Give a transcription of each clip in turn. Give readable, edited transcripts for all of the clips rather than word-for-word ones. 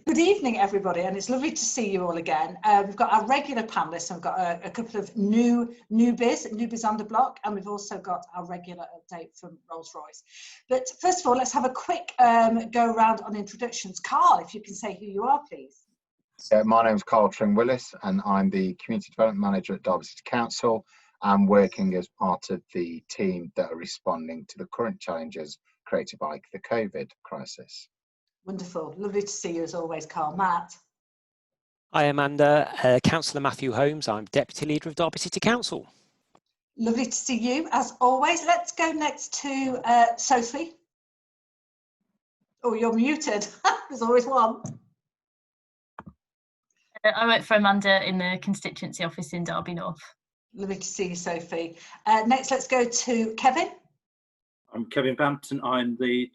Good evening, everybody, and it's lovely to see you all again. We've got our regular panellists, and we've got a couple of newbies on the block, and we've also got our regular update from Rolls-Royce. But first of all, let's have a quick go around on introductions. Carl, if you can say who you are, please. My name is Carl Tring-Willis, and I'm the Community Development Manager at Derby City Council. I'm working as part of the team that are responding to the current challenges created by the COVID crisis. Wonderful. Lovely to see you as always, Carl. Matt. Hi, Amanda. Councillor Matthew Holmes. I'm Deputy Leader of Derby City Council. Lovely to see you as always. Let's go next to Sophie. Oh, you're muted. There's always one. I work for Amanda in the constituency office in Derby North. Lovely to see you, Sophie. Next, let's go to Kevin. I'm Kevin Bampton. I'm the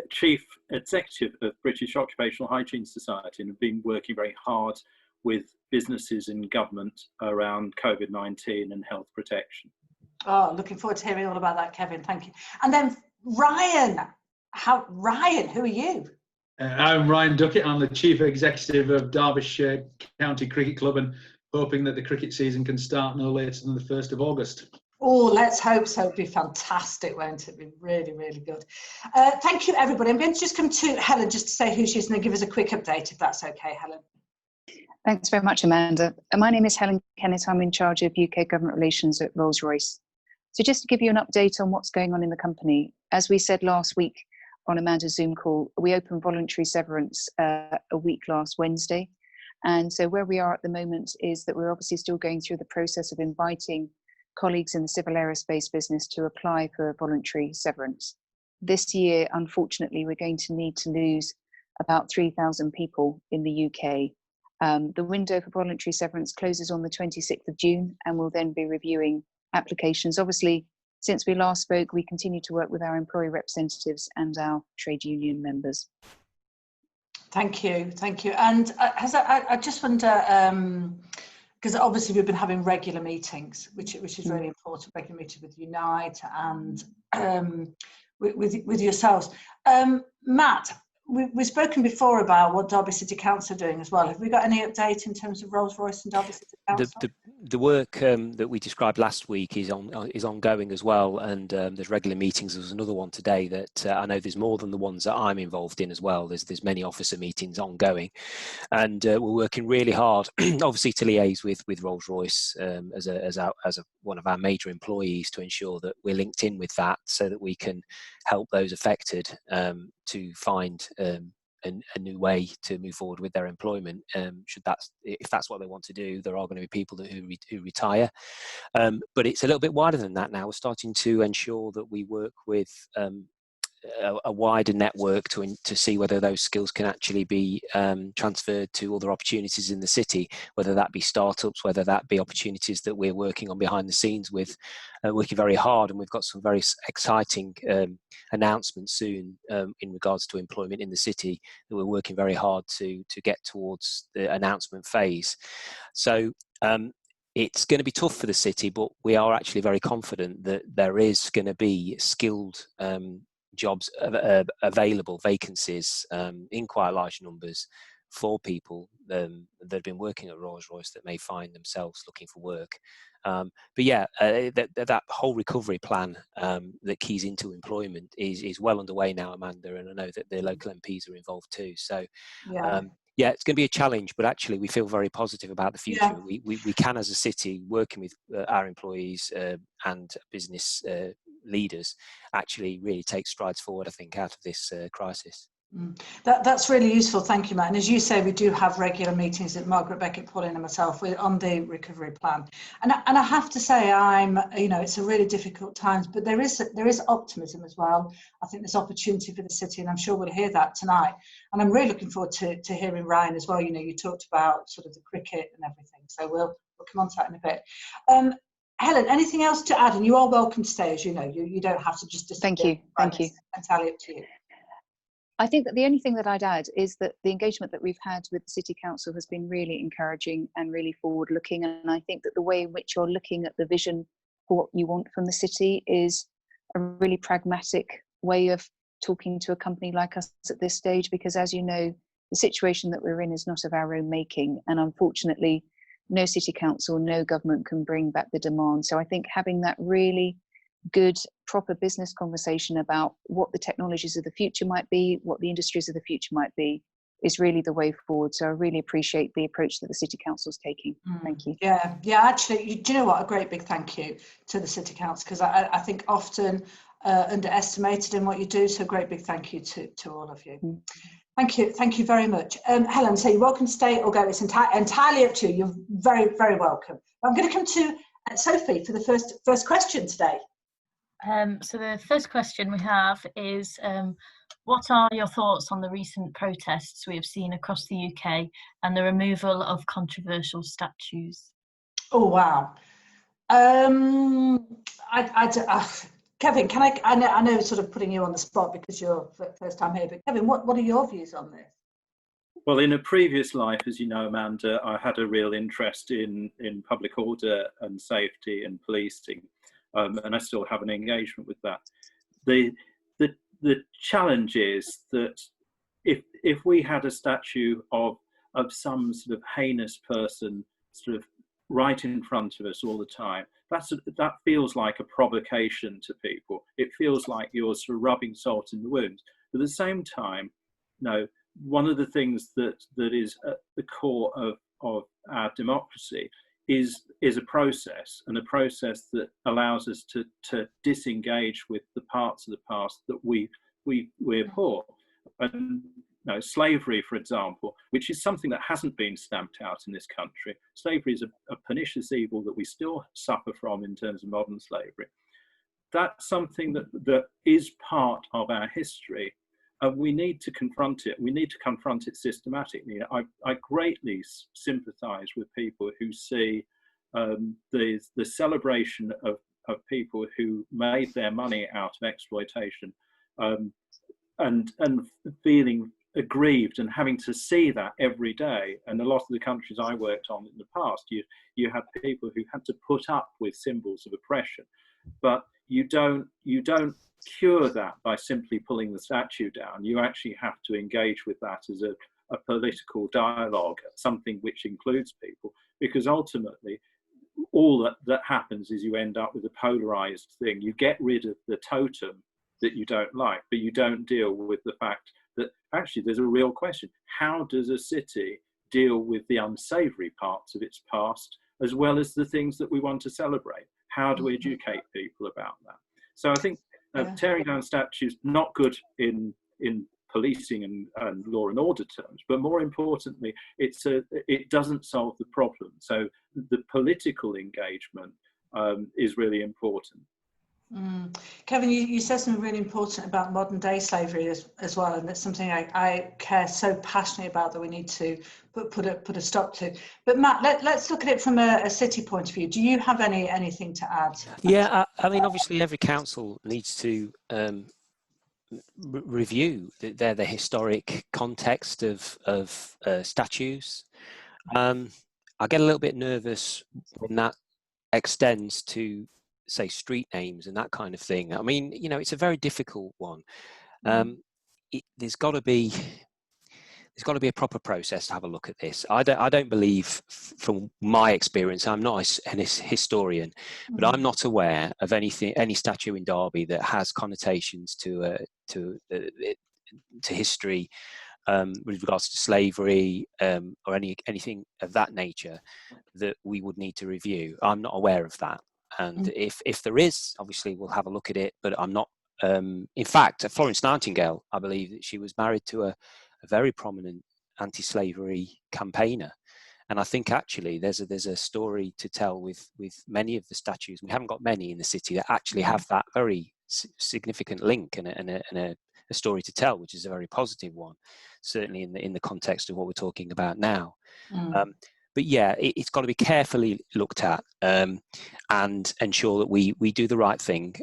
Chief Executive of British Occupational Hygiene Society and have been working very hard with businesses and government around COVID-19 and health protection. Oh, looking forward to hearing all about that, Kevin. Thank you. And then Ryan. Ryan, who are you? I'm Ryan Duckett. I'm the Chief Executive of Derbyshire County Cricket Club and hoping that the cricket season can start no later than the 1st of August. Oh, let's hope so. It'd be fantastic, won't it? It'd be really, really good. Thank you, everybody. I'm going to just come to Helen just to say who she is and then give us a quick update, if that's okay, Helen. Thanks very much, Amanda. My name is Helen Kennett. I'm in charge of UK Government Relations at Rolls-Royce. So just to give you an update on what's going on in the company, as we said last week on Amanda's Zoom call, we opened voluntary severance a week last Wednesday. And so where we are at the moment is that we're obviously still going through the process of inviting colleagues in the civil aerospace business to apply for voluntary severance. This year, unfortunately, we're going to need to lose about 3,000 people in the UK. The window for voluntary severance closes on the 26th of June, and we'll then be reviewing applications. Obviously, since we last spoke, we continue to work with our employee representatives and our trade union members. Thank you, thank you. And I just wonder, because obviously we've been having regular meetings, which is really important, regular meetings with Unite and with yourselves. Matt, we've spoken before about what Derby City Council are doing as well. Have we got any update in terms of Rolls-Royce and Derby City Council? The work that we described last week is ongoing as well, and there's regular meetings. There's another one today that I know there's more than the ones that I'm involved in as well. There's many officer meetings ongoing, and we're working really hard, obviously, to liaise with Rolls-Royce as one of our major employees to ensure that we're linked in with that, so that we can help those affected to find a new way to move forward with their employment. If that's what they want to do, there are going to be people who retire, but it's a little bit wider than that now. We're starting to ensure that we work with a wider network to see whether those skills can actually be transferred to other opportunities in the city, whether that be startups, whether that be opportunities that we're working on behind the scenes with, working very hard. And we've got some very exciting announcements soon in regards to employment in the city that we're working very hard to get towards the announcement phase. So it's going to be tough for the city, but we are actually very confident that there is going to be skilled jobs available, vacancies in quite large numbers for people that have been working at Rolls-Royce that may find themselves looking for work. But yeah, that whole recovery plan that keys into employment is well underway now, Amanda, and I know that the local MPs are involved too. So yeah, it's going to be a challenge, but actually we feel very positive about the future. Yeah. We can, as a city, working with our employees and business leaders, actually really take strides forward, I think, out of this crisis. That's really useful. Thank you, Matt. And as you say, we do have regular meetings at Margaret Beckett, Pauline and myself. We're on the recovery plan. And I have to say, it's a really difficult times, but there is optimism as well. I think there's opportunity for the city, and I'm sure we'll hear that tonight. And I'm really looking forward to hearing Ryan as well. You know, you talked about sort of the cricket and everything. So we'll come on to that in a bit. Helen, anything else to add? And you are welcome to stay, as you know. You don't have to just disappear. Thank you. Thank you. It's entirely up to you. I think that the only thing that I'd add is that the engagement that we've had with the City Council has been really encouraging and really forward-looking. And I think that the way in which you're looking at the vision for what you want from the city is a really pragmatic way of talking to a company like us at this stage, because as you know, the situation that we're in is not of our own making, and unfortunately no city council, no government can bring back the demand. So I think having that really good, proper business conversation about what the technologies of the future might be, what the industries of the future might be, is really the way forward. So I really appreciate the approach that the City Council is taking. Thank you. Yeah, actually, do you know what? A great big thank you to the City Council, because I think often underestimated in what you do. So great big thank you to all of you. Thank you very much. Helen, so you're welcome to stay or go. It's entirely up to you. You're very, very welcome. I'm going to come to Sophie for the first question today. So the first question we have is, what are your thoughts on the recent protests we have seen across the UK and the removal of controversial statues? Oh, wow. Kevin, I know sort of putting you on the spot because you're first time here, but Kevin, what are your views on this? Well, in a previous life, as you know, Amanda, I had a real interest in public order and safety and policing, and I still have an engagement with that. The challenge is that if we had a statue of some sort of heinous person sort of right in front of us all the time, that feels like a provocation to people. It feels like you're sort of rubbing salt in the wounds. But at the same time, no, one of the things that is at the core of our democracy is a process, and a process that allows us to disengage with the parts of the past that we abhor. And slavery, for example, which is something that hasn't been stamped out in this country. Slavery is a pernicious evil that we still suffer from in terms of modern slavery. That's something that is part of our history, and we need to confront it. We need to confront it systematically. I greatly sympathise with people who see the celebration of people who made their money out of exploitation, and feeling aggrieved and having to see that every day. And a lot of the countries I worked on in the past, you had people who had to put up with symbols of oppression, but you don't cure that by simply pulling the statue down. You actually have to engage with that as a political dialogue, something which includes people, because ultimately all that happens is you end up with a polarized thing. You get rid of the totem that you don't like, but you don't deal with the fact that actually there's a real question. How does a city deal with the unsavory parts of its past, as well as the things that we want to celebrate? How do we educate people about that? So I think tearing down statues, not good in policing and law and order terms, but more importantly, it doesn't solve the problem. So the political engagement is really important. Kevin, you said something really important about modern day slavery as well, and that's something I care so passionately about that we need to put a stop to. But Matt, let's look at it from a city point of view. Do you have anything to add? Yeah, I mean, obviously every council needs to review the historic context of statues. I get a little bit nervous when that extends to, say, street names and that kind of thing. I mean, it's a very difficult one. There's got to be a proper process to have a look at this. I don't believe, from my experience, I'm not a historian, but I'm not aware of any statue in Derby that has connotations to history with regards to slavery or anything of that nature that we would need to review. I'm not aware of that. And if there is, obviously we'll have a look at it, but I'm not. In fact, Florence Nightingale, I believe that she was married to a very prominent anti-slavery campaigner. And I think actually there's a story to tell with many of the statues. We haven't got many in the city that actually have that very significant link and a story to tell, which is a very positive one, certainly in the context of what we're talking about now. But yeah, it's got to be carefully looked at and ensure that we do the right thing.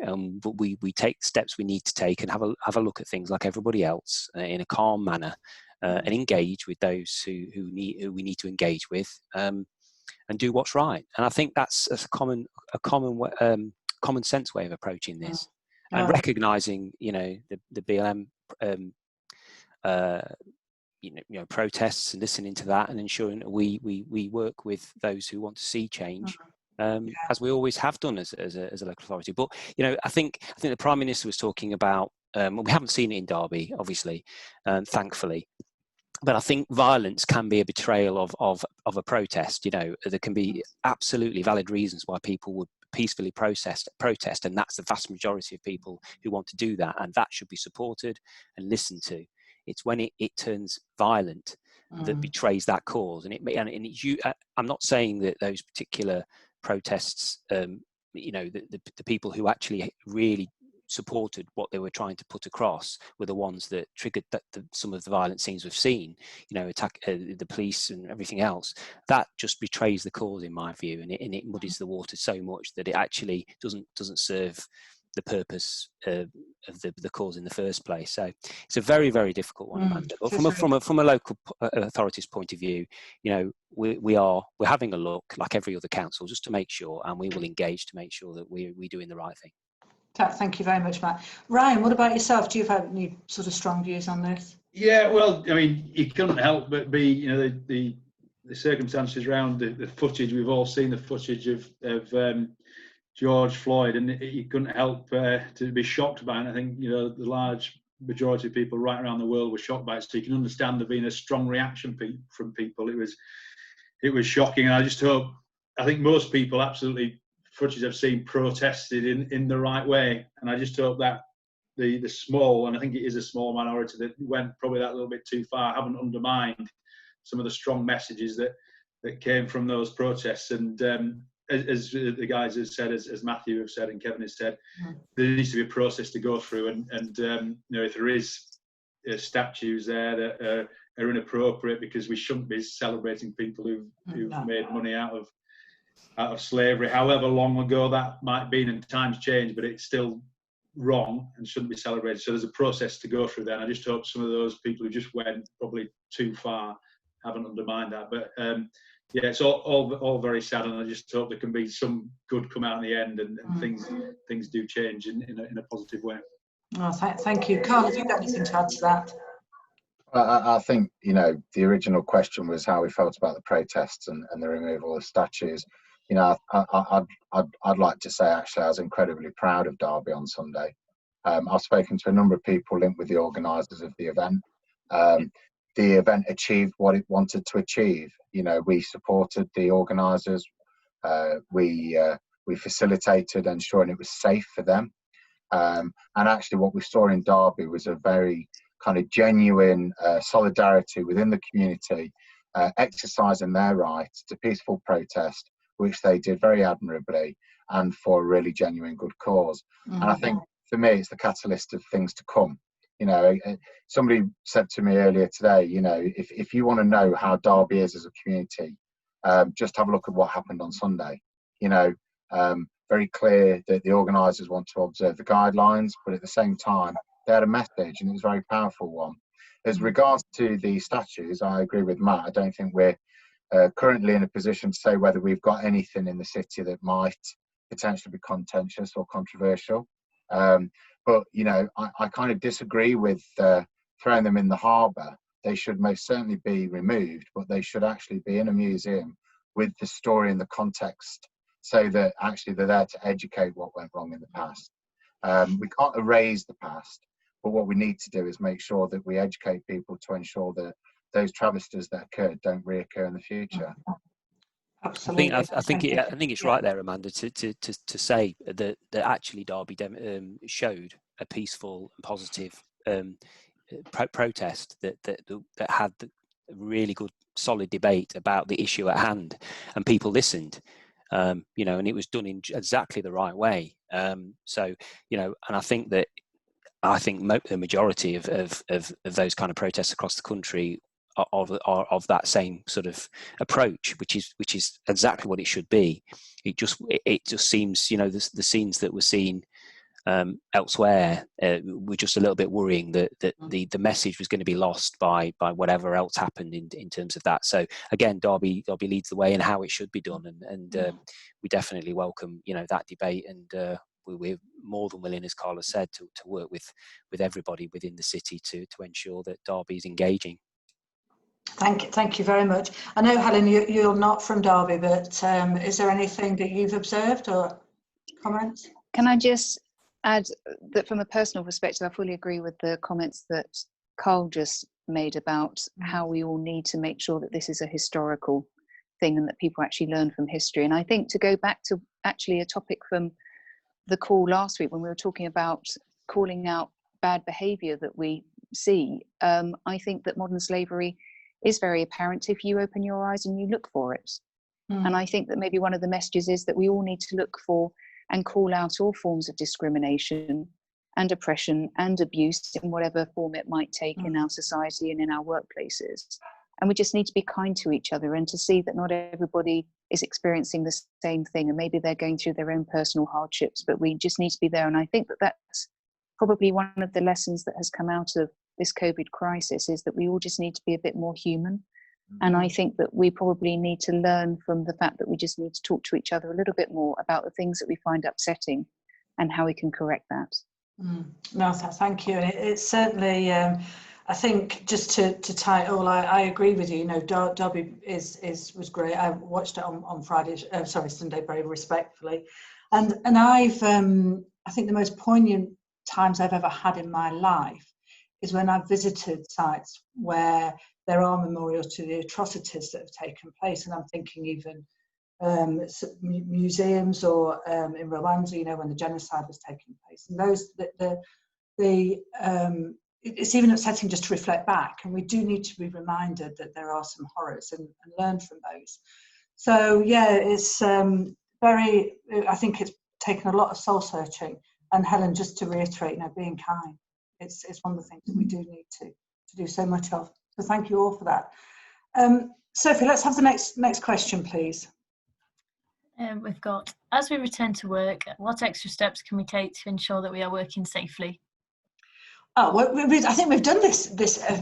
But we take the steps we need to take and have a look at things like everybody else in a calm manner and engage with those who we need to engage with and do what's right. And I think that's a common sense way of approaching this and recognising, the BLM protests and listening to that and ensuring that we work with those who want to see change. As we always have done as a local authority. But I think the Prime Minister was talking about, we haven't seen it in Derby, obviously, thankfully. But I think violence can be a betrayal of a protest. There can be absolutely valid reasons why people would peacefully protest, and that's the vast majority of people who want to do that, and that should be supported and listened to. It's when it turns violent that betrays that cause, I'm not saying that those particular protests, the people who actually really supported what they were trying to put across were the ones that triggered some of the violent scenes we've seen, attack the police and everything else. That just betrays the cause, in my view, and it muddies the water so much that it actually doesn't serve the purpose of the cause in the first place. So it's a very, very difficult one, Amanda. But from a local authority's point of view, we're having a look, like every other council, just to make sure, and we will engage to make sure that we're doing the right thing. Thank you very much, Matt. Ryan, what about yourself? Do you have any sort of strong views on this? Yeah, well, I mean, you couldn't help but be, the circumstances around the footage. We've all seen the footage of George Floyd, and you couldn't help to be shocked by it. I think, the large majority of people right around the world were shocked by it. So you can understand there being a strong reaction from people. It was shocking, and I think most people absolutely, footage I've seen, protested in the right way, and I just hope that the small, and I think it is a small minority that went probably that little bit too far, haven't undermined some of the strong messages that came from those protests. And as the guys have said, as Matthew have said and Kevin has said, there needs to be a process to go through, and if there is statues there that are inappropriate, because we shouldn't be celebrating people who've made money out of slavery, however long ago that might be, and times change, but it's still wrong and shouldn't be celebrated. So there's a process to go through there, and I just hope some of those people who just went probably too far haven't undermined that. But it's all very sad, and I just hope there can be some good come out in the end, and things do change in a positive way. Oh, thank you. Carl, have you got anything to add to that? I think, the original question was how we felt about the protests and the removal of statues. I'd like to say, actually, I was incredibly proud of Derby on Sunday. I've spoken to a number of people linked with the organisers of the event. The event achieved what it wanted to achieve. We supported the organisers. We facilitated ensuring it was safe for them. And actually, what we saw in Derby was a very kind of genuine solidarity within the community, exercising their right to peaceful protest, which they did very admirably and for a really genuine good cause. And I think, for me, it's the catalyst of things to come. Somebody said to me earlier today, if you want to know how Derby is as a community, just have a look at what happened on Sunday. Very clear that the organisers want to observe the guidelines, but at the same time, they had a message, and it was a very powerful one. As regards to the statues, I agree with Matt. I don't think we're currently in a position to say whether we've got anything in the city that might potentially be contentious or controversial. But I kind of disagree with throwing them in the harbour. They should most certainly be removed, but they should actually be in a museum with the story and the context, so that actually they're there to educate what went wrong in the past. We can't erase the past, but what we need to do is make sure that we educate people to ensure that those travesties that occurred don't reoccur in the future. Absolutely. I think it's right there, Amanda, to say that actually Derby showed a peaceful and positive protest that had a really good, solid debate about the issue at hand, and people listened. And it was done in exactly the right way. And I think the majority of those kind of protests across the country are of that same sort of approach, which is exactly what it should be. It just seems, the scenes that were seen elsewhere were just a little bit worrying, that the message was going to be lost by whatever else happened in terms of that. So again, Derby leads the way in how it should be done, and we definitely welcome that debate, and we're more than willing, as Carla said, to work with everybody within the city to ensure that Derby is engaging. Thank you very much. I know, Helen, you're not from Derby, but is there anything that you've observed or comments? Can I just add that from a personal perspective, I fully agree with the comments that Carl just made about how we all need to make sure that this is a historical thing and that people actually learn from history. And I think to go back to actually a topic from the call last week when we were talking about calling out bad behaviour that we see, I think that modern slavery is very apparent if you open your eyes and you look for it. And I think that maybe one of the messages is that we all need to look for and call out all forms of discrimination and oppression and abuse in whatever form it might take in our society and in our workplaces. And we just need to be kind to each other and to see that not everybody is experiencing the same thing, and maybe they're going through their own personal hardships, but we just need to be there. And I think that that's probably one of the lessons that has come out of this COVID crisis, is that we all just need to be a bit more human. And I think that we probably need to learn from the fact that we just need to talk to each other a little bit more about the things that we find upsetting and how we can correct that. No, thank you. It's certainly, I think, just to tie it all, I agree with you. You know, Derby was great. I watched it on Sunday, very respectfully. And I've, I think the most poignant times I've ever had in my life is when I've visited sites where there are memorials to the atrocities that have taken place. And I'm thinking even museums or in Rwanda, you know, when the genocide was taking place. And those, it's even upsetting just to reflect back. And we do need to be reminded that there are some horrors and learn from those. So yeah, it's very, I think it's taken a lot of soul searching. And Helen, just to reiterate, you know, being kind. It's one of the things that we do need to do so much of. So thank you all for that. Sophie, let's have the next question, please. We've got, as we return to work, what extra steps can we take to ensure that we are working safely? Oh, well, I think we've done this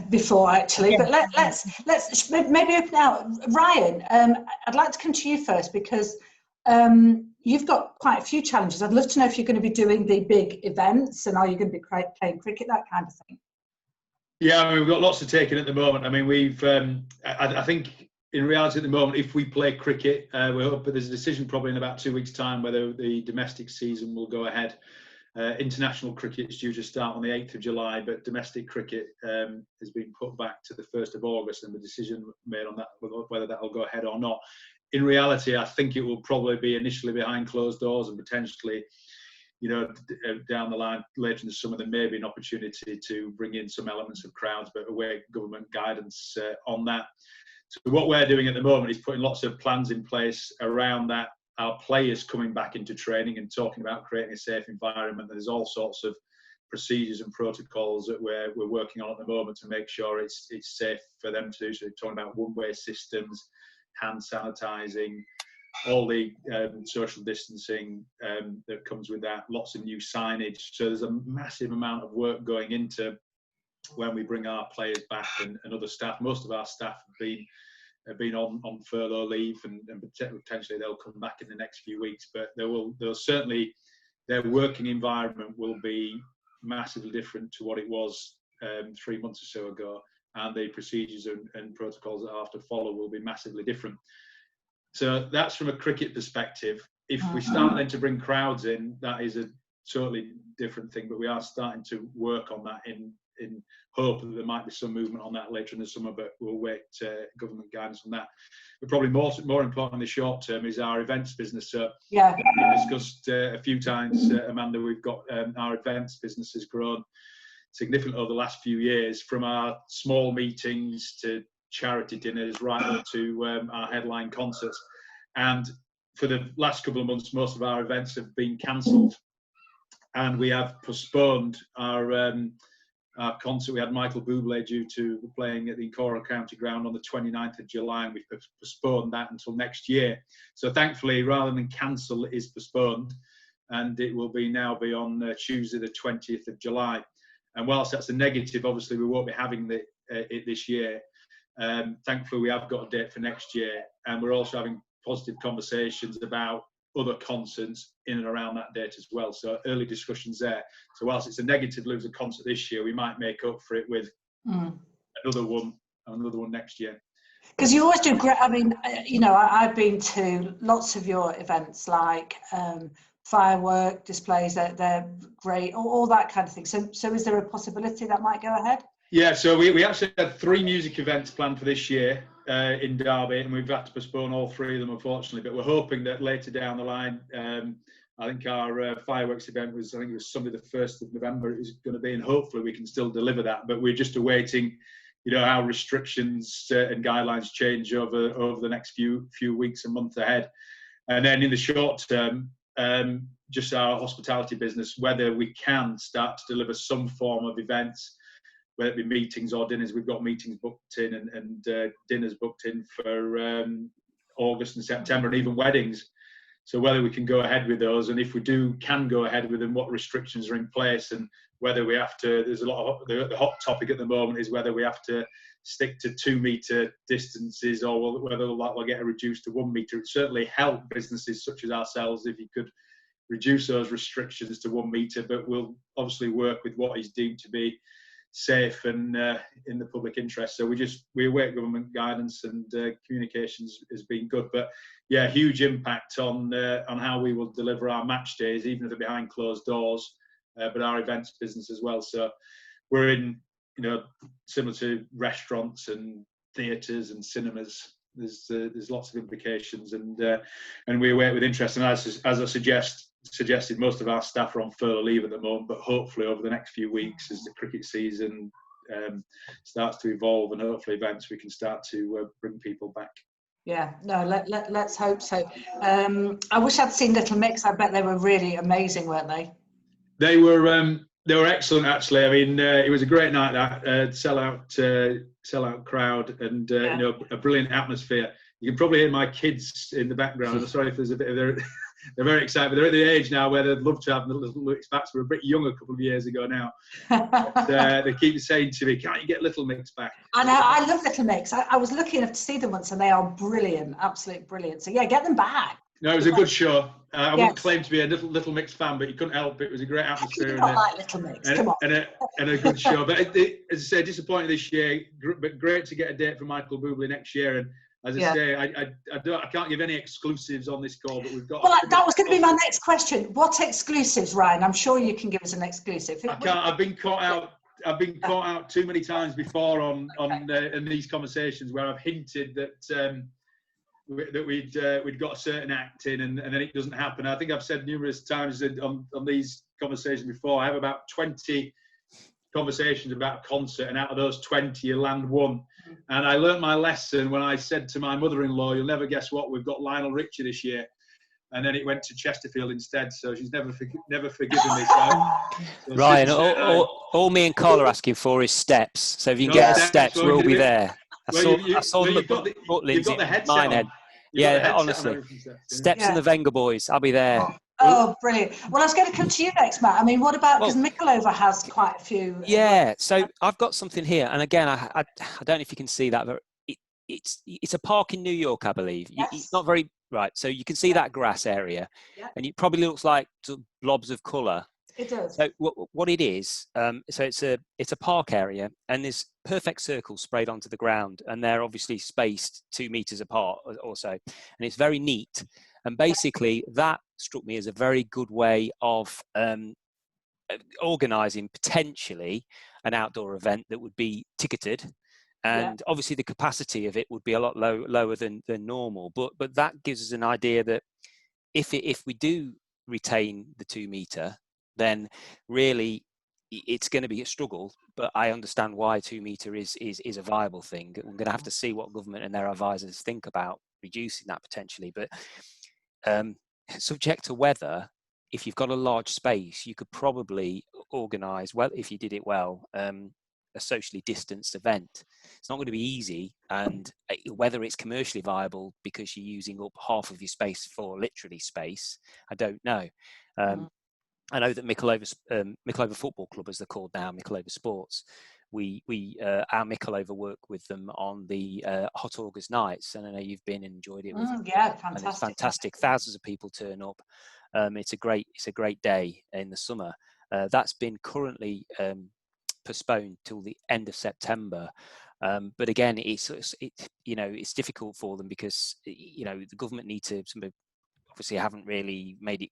before, actually. Yeah. But let's maybe open out. Ryan, I'd like to come to you first because you've got quite a few challenges. I'd love to know if you're going to be doing the big events, and are you going to be playing cricket, that kind of thing? Yeah, I mean, we've got lots to take in at the moment. I mean, we've, I think in reality at the moment, if we play cricket, we hope that there's a decision probably in about 2 weeks' time whether the domestic season will go ahead. International cricket is due to start on the 8th of July, but domestic cricket has been put back to the 1st of August, and the decision made on that, whether that will go ahead or not. In reality, I think it will probably be initially behind closed doors, and potentially, you know, down the line later in the summer, there may be an opportunity to bring in some elements of crowds, but await government guidance on that. So what we're doing at the moment is putting lots of plans in place around that. Our players coming back into training and talking about creating a safe environment. There's all sorts of procedures and protocols that we're working on at the moment to make sure it's safe for them to do. So talking about one-way systems, hand sanitizing, all the social distancing that comes with that, lots of new signage. So there's a massive amount of work going into when we bring our players back and other staff. Most of our staff have been on furlough leave, and potentially they'll come back in the next few weeks. But they'll certainly, their working environment will be massively different to what it was 3 months or so ago, and the procedures and protocols that I have to follow will be massively different. So that's from a cricket perspective. If we start then to bring crowds in, that is a totally different thing, but we are starting to work on that in hope that there might be some movement on that later in the summer, but we'll wait government guidance on that. But probably more important in the short term is our events business. So yeah, we've discussed a few times, Amanda, we've got our events business has grown significantly over the last few years, from our small meetings to charity dinners right up to our headline concerts. And for the last couple of months, most of our events have been cancelled, and we have postponed our concert. We had Michael Bublé due to playing at the Incora County Ground on the 29th of July, and we've postponed that until next year. So thankfully, rather than cancel, it is postponed, and it will now be on Tuesday the 20th of July. And whilst that's a negative, obviously we won't be having it this year. Thankfully, we have got a date for next year, and we're also having positive conversations about other concerts in and around that date as well. So early discussions there. So whilst it's a negative to lose a concert this year, we might make up for it with another one another one next year. Because you always do great. I mean, you know, I've been to lots of your events, like firework displays. They're great, all that kind of thing. So is there a possibility that might go ahead? Yeah, so we actually had 3 music events planned for this year in Derby, and we've had to postpone all 3 of them, unfortunately. But we're hoping that later down the line, I think our fireworks event was, I think it was Sunday the 1st of November it was going to be, and hopefully we can still deliver that. But we're just awaiting, you know, how restrictions and guidelines change over the next few weeks and months ahead. And then in the short term, just our hospitality business, whether we can start to deliver some form of events, whether it be meetings or dinners. We've got meetings booked in and dinners booked in for August and September, and even weddings. So whether we can go ahead with those, and if we can go ahead with them, what restrictions are in place, and whether we have to, there's a lot of, the hot topic at the moment is whether we have to stick to 2 metre distances, or whether that will get reduced to 1 metre. It certainly help businesses such as ourselves if you could reduce those restrictions to 1 metre, but we'll obviously work with what is deemed to be safe and in the public interest. So we await government guidance, and communications has been good. But yeah, huge impact on how we will deliver our match days, even if they're behind closed doors, but our events business as well. So we're in, you know, similar to restaurants and theatres and cinemas. There's lots of implications, and we await with interest. And as I suggested, most of our staff are on furlough leave at the moment, but hopefully over the next few weeks, as the cricket season starts to evolve, and hopefully events, we can start to bring people back. Yeah, no, let's hope so. I wish I'd seen Little Mix. I bet they were really amazing, weren't they? They were excellent, actually. I mean, it was a great night. That sell-out crowd, and you know, a brilliant atmosphere. You can probably hear my kids in the background. I'm sorry if there's a bit of they're very excited. But they're at the age now where they'd love to have the Little Mix back. We're a bit young a couple of years ago now. But, they keep saying to me, "Can't you get Little Mix back?" I know. I love Little Mix. I was lucky enough to see them once, and they are brilliant, absolutely brilliant. So yeah, get them back. No, it was a good show. I wouldn't claim to be a Little Mix fan, but you couldn't help it. It was a great atmosphere. I like Little Mix. Come on. And a good show. But as I say, disappointed this year, but great to get a date from Michael Bublé next year. And as I say, I can't give any exclusives on this call, but we've got. Well, that was going to be my next question. What exclusives, Ryan? I'm sure you can give us an exclusive. I can't. I've been caught out too many times before in these conversations where I've hinted that we'd got a certain act in, and then it doesn't happen. I think I've said numerous times on these conversations before, I have about 20 conversations about a concert, and out of those 20 you land one. And I learnt my lesson when I said to my mother-in-law, "You'll never guess what, we've got Lionel Richie this year." And then it went to Chesterfield instead, so she's never forgiven me. So Ryan, all me and Carl are asking for is steps. So if you can get us steps, we'll be there. I saw them at Butlins in Minehead. Yeah, honestly. Steps and the Wenger boys. I'll be there. Oh, brilliant. Well, I was going to come to you next, Matt. I mean, what about, because Michelova has quite a few. Yeah, so I've got something here. And again, I don't know if you can see that, but it's a park in New York, I believe. Yes. It's not very, right. So you can see that grass area. Yeah. And it probably looks like blobs of colour. It does. So what it is, so it's a park area, and there's perfect circles sprayed onto the ground, and they're obviously spaced 2 meters apart or so, and it's very neat. And basically, that struck me as a very good way of organising potentially an outdoor event that would be ticketed, and obviously the capacity of it would be a lot lower than normal. But that gives us an idea that if we do retain the 2 meter, then really it's going to be a struggle. But I understand why 2 meter is a viable thing. I'm going to have to see what government and their advisors think about reducing that potentially. But subject to weather, if you've got a large space, you could probably organise, well, if you did it well, a socially distanced event. It's not going to be easy, and whether it's commercially viable because you're using up half of your space for literally space, I don't know. I know that Michelova Football Club, as they're called now, Michelova Sports, our Michelova work with them on the Hot August nights, and I know you've been and enjoyed it. Yeah, fantastic. And it's fantastic. Thousands of people turn up. It's a great day in the summer. That's been currently postponed till the end of September. But again, it's difficult for them because the government need to obviously haven't really made it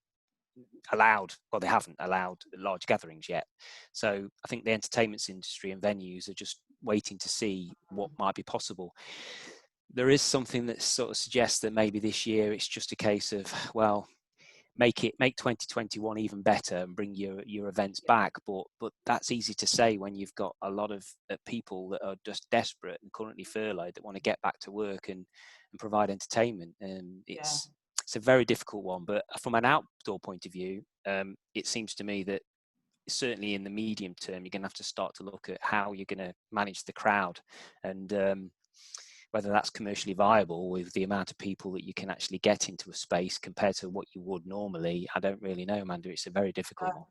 they haven't allowed large gatherings yet. So I think the entertainment industry and venues are just waiting to see what might be possible. There is something that sort of suggests that maybe this year it's just a case of, well, make 2021 even better and bring your events back, but that's easy to say when you've got a lot of people that are just desperate and currently furloughed that want to get back to work and provide entertainment. And it's a very difficult one. But from an outdoor point of view, it seems to me that certainly in the medium term, you're going to have to start to look at how you're going to manage the crowd, and whether that's commercially viable with the amount of people that you can actually get into a space compared to what you would normally. I don't really know, Amanda. It's a very difficult one.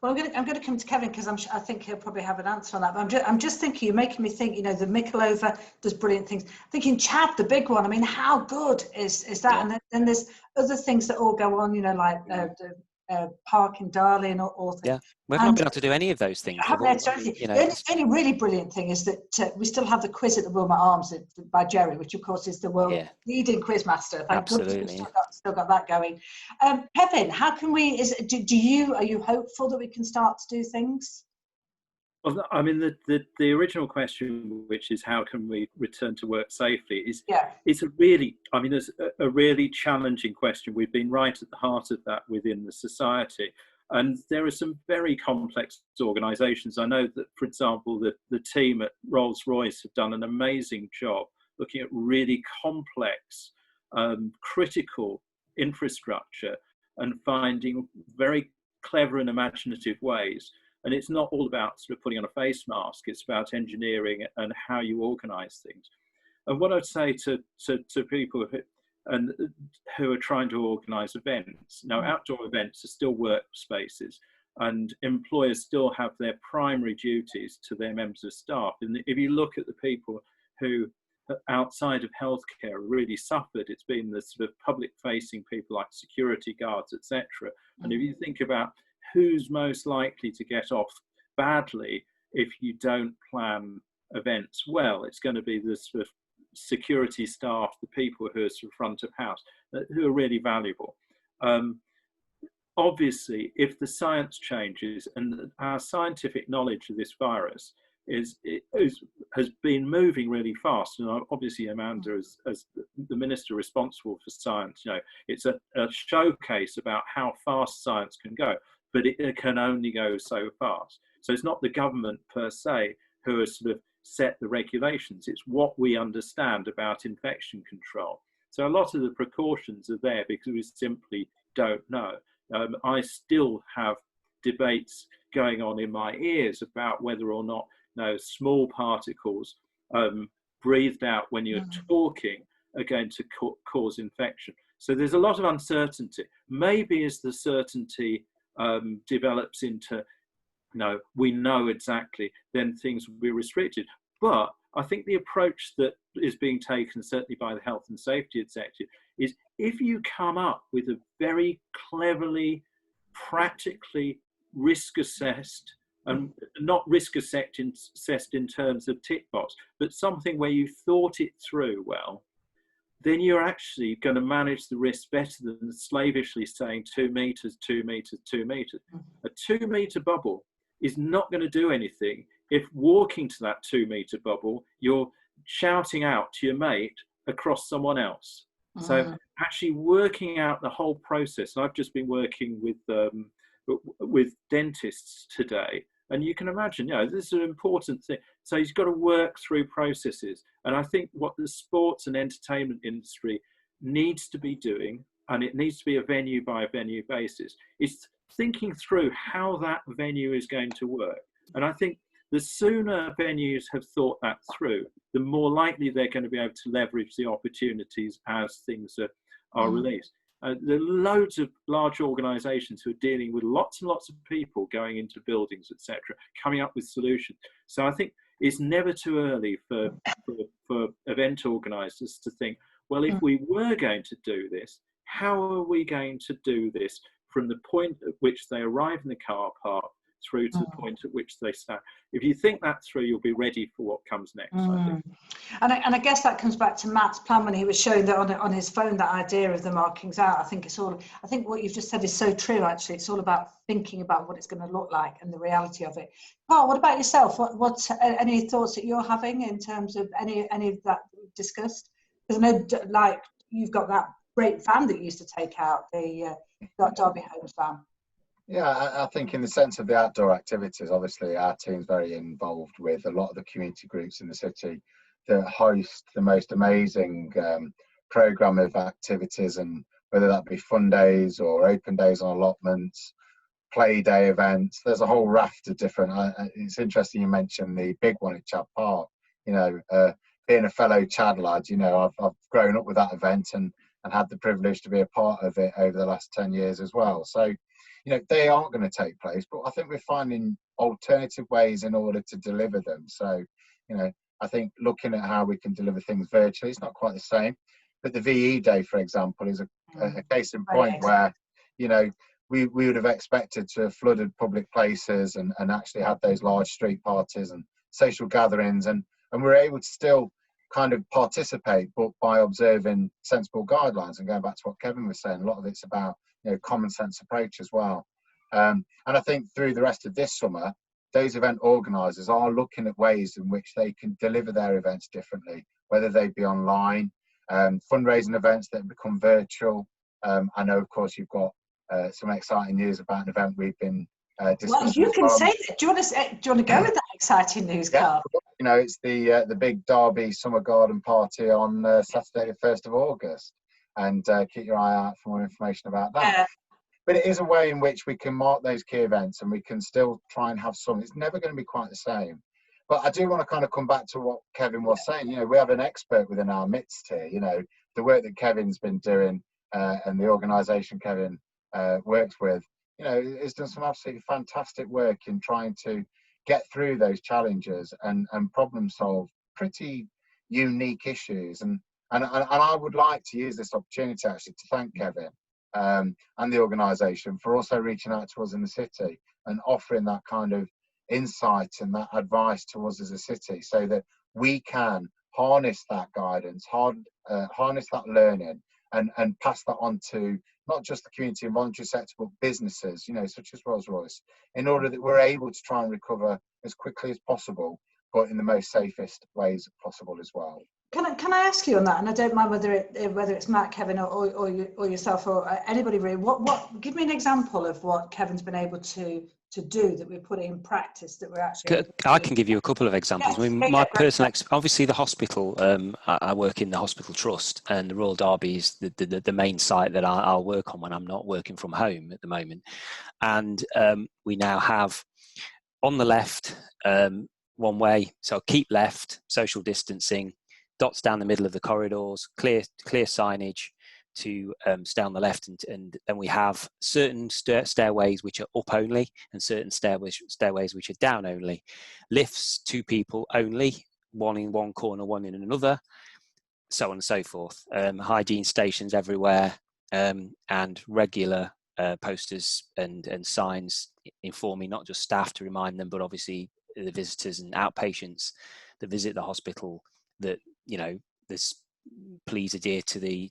Well, I'm going to come to Kevin because I think he'll probably have an answer on that. But I'm just thinking, you're making me think. The Mikolova does brilliant things. Thinking Chad, the big one. I mean, how good is that? Yeah. And then there's other things that all go on. Like the park in Darley or things. Yeah, we've not been able to do any of those things. The only really brilliant thing is that we still have the quiz at the Wilmot Arms by Jerry, which of course is the world leading quiz master. Thank goodness we've still got that going. Kevin, how can we? Are you hopeful that we can start to do things? Well, I mean, the original question, which is how can we return to work safely, it's a really challenging question. We've been right at the heart of that within the society, and there are some very complex organisations. I know that, for example, the team at Rolls-Royce have done an amazing job looking at really complex, critical infrastructure and finding very clever and imaginative ways. And it's not all about sort of putting on a face mask. It's about engineering and how you organise things. And what I'd say to people who are trying to organise events, now outdoor events are still workspaces, and employers still have their primary duties to their members of staff. And if you look at the people who outside of healthcare really suffered, it's been the sort of public-facing people like security guards, etc. And if you think about who's most likely to get off badly if you don't plan events well, it's going to be the sort of security staff, the people who are sort of front of house, who are really valuable. Obviously, if the science changes, and our scientific knowledge of this virus has been moving really fast, and obviously Amanda, as the minister responsible for science, it's a showcase about how fast science can go. But it can only go so fast. So it's not the government per se who has sort of set the regulations. It's what we understand about infection control. So a lot of the precautions are there because we simply don't know. I still have debates going on in my ears about whether or not small particles breathed out when you're talking are going to cause infection. So there's a lot of uncertainty. Maybe as the certainty develops into we know exactly, then things will be restricted. But I think the approach that is being taken, certainly by the Health and Safety Executive, is if you come up with a very cleverly, practically risk-assessed, and not risk-assessed in terms of tick box, but something where you thought it through well, then you're actually going to manage the risk better than slavishly saying 2 meters, 2 meters, 2 meters. A 2 meter bubble is not going to do anything if walking to that 2 meter bubble, you're shouting out to your mate across someone else. So actually working out the whole process. And I've just been working with dentists today. And you can imagine, this is an important thing. So he's got to work through processes. And I think what the sports and entertainment industry needs to be doing, and it needs to be a venue by venue basis, is thinking through how that venue is going to work. And I think the sooner venues have thought that through, the more likely they're going to be able to leverage the opportunities as things are released. There are loads of large organisations who are dealing with lots and lots of people going into buildings, etc., coming up with solutions. So I think it's never too early for event organisers to think, well, if we were going to do this, how are we going to do this from the point at which they arrive in the car park through to the point at which they start. If you think that through, you'll be ready for what comes next, I think. And I guess that comes back to Matt's plan when he was showing that on his phone, that idea of the markings out. I think what you've just said is so true, actually. It's all about thinking about what it's going to look like and the reality of it. Paul, what about yourself? What any thoughts that you're having in terms of any of that we've discussed? Because I know, like, you've got that great van that you used to take out, the Derby Homes van. Yeah, I think in the sense of the outdoor activities, obviously our team's very involved with a lot of the community groups in the city that host the most amazing programme of activities, and whether that be fun days or open days on allotments, play day events. There's a whole raft of different. It's interesting you mentioned the big one at Chad Park. You know, being a fellow Chad lad, you know, I've grown up with that event and had the privilege to be a part of it over the last 10 years as well. So, you know, they aren't going to take place, but I think we're finding alternative ways in order to deliver them. So, you know, I think looking at how we can deliver things virtually, it's not quite the same. But the VE Day, for example, is a case in point where, you know, we would have expected to have flooded public places and actually had those large street parties and social gatherings. And we're able to still kind of participate, but by observing sensible guidelines. And going back to what Kevin was saying, a lot of it's about, you know, common sense approach as well. And I think through the rest of this summer, those event organisers are looking at ways in which they can deliver their events differently, whether they be online, fundraising events that become virtual. I know, of course, you've got some exciting news about an event we've been discussing. Well, you can say that. Do you want to go with that exciting news, Carl? You know, it's the Big Derby Summer Garden Party on Saturday, the 1st of August. And keep your eye out for more information about that. Yeah. But it is a way in which we can mark those key events and we can still try and have some. It's never going to be quite the same. But I do want to kind of come back to what Kevin was saying. You know, we have an expert within our midst here. You know, the work that Kevin's been doing and the organisation Kevin works with, you know, has done some absolutely fantastic work in trying to get through those challenges and problem solve pretty unique issues. And I would like to use this opportunity actually to thank Kevin and the organisation for also reaching out to us in the city and offering that kind of insight and that advice to us as a city, so that we can harness that guidance, harness that learning, and pass that on to not just the community and voluntary sector, but businesses, you know, such as Rolls-Royce, in order that we're able to try and recover as quickly as possible, but in the most safest ways possible as well. Can I ask you on that? And I don't mind whether it's Matt, Kevin, or yourself, or anybody really. What? Give me an example of what Kevin's been able to do that we're putting in practice that we're actually. I can give you a couple of examples. Yes, I mean, my personal obviously the hospital. I work in the hospital trust, and the Royal Derby is the main site that I'll work on when I'm not working from home at the moment. And we now have on the left one way, so keep left, social distancing. Dots down the middle of the corridors, clear signage to stay on the left, and then we have certain stairways which are up only and certain stairways which are down only. Lifts, 2 people only, one in one corner, one in another, so on and so forth. Hygiene stations everywhere, and regular posters and signs informing not just staff to remind them, but obviously the visitors and outpatients that visit the hospital that, you know, this please adhere to the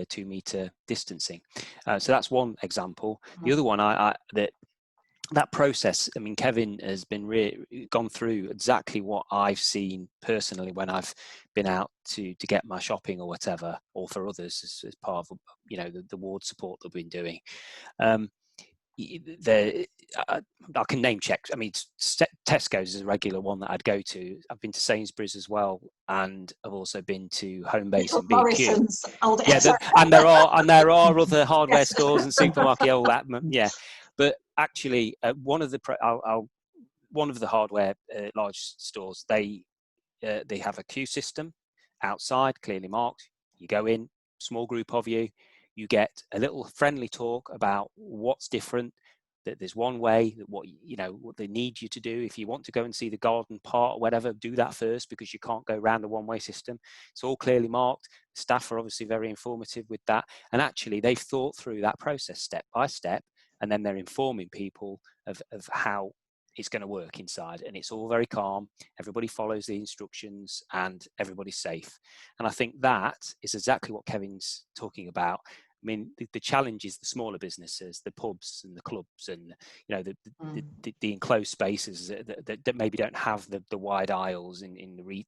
2 meter distancing. So that's one example. The other one, that process, I mean, Kevin has been gone through exactly what I've seen personally when I've been out to get my shopping or whatever, or for others as part of, you know, the ward support that we've been doing. I can name check. I mean, Tesco's is a regular one that I'd go to. I've been to Sainsbury's as well, and I've also been to Homebase and B&Q. Yeah, and there are other hardware stores and supermarket. All that, yeah. But actually, one of the hardware large stores, they have a queue system outside, clearly marked. You go in, small group of you. You get a little friendly talk about what's different, that there's one way, that what they need you to do. If you want to go and see the garden part or whatever, do that first, because you can't go around the one-way system. It's all clearly marked. Staff are obviously very informative with that. And actually, they've thought through that process step by step, and then they're informing people of how it's going to work inside, and it's all very calm. Everybody follows the instructions and everybody's safe. And I think that is exactly what Kevin's talking about. I mean, the challenge is the smaller businesses, the pubs and the clubs, and the enclosed spaces that maybe don't have the wide aisles in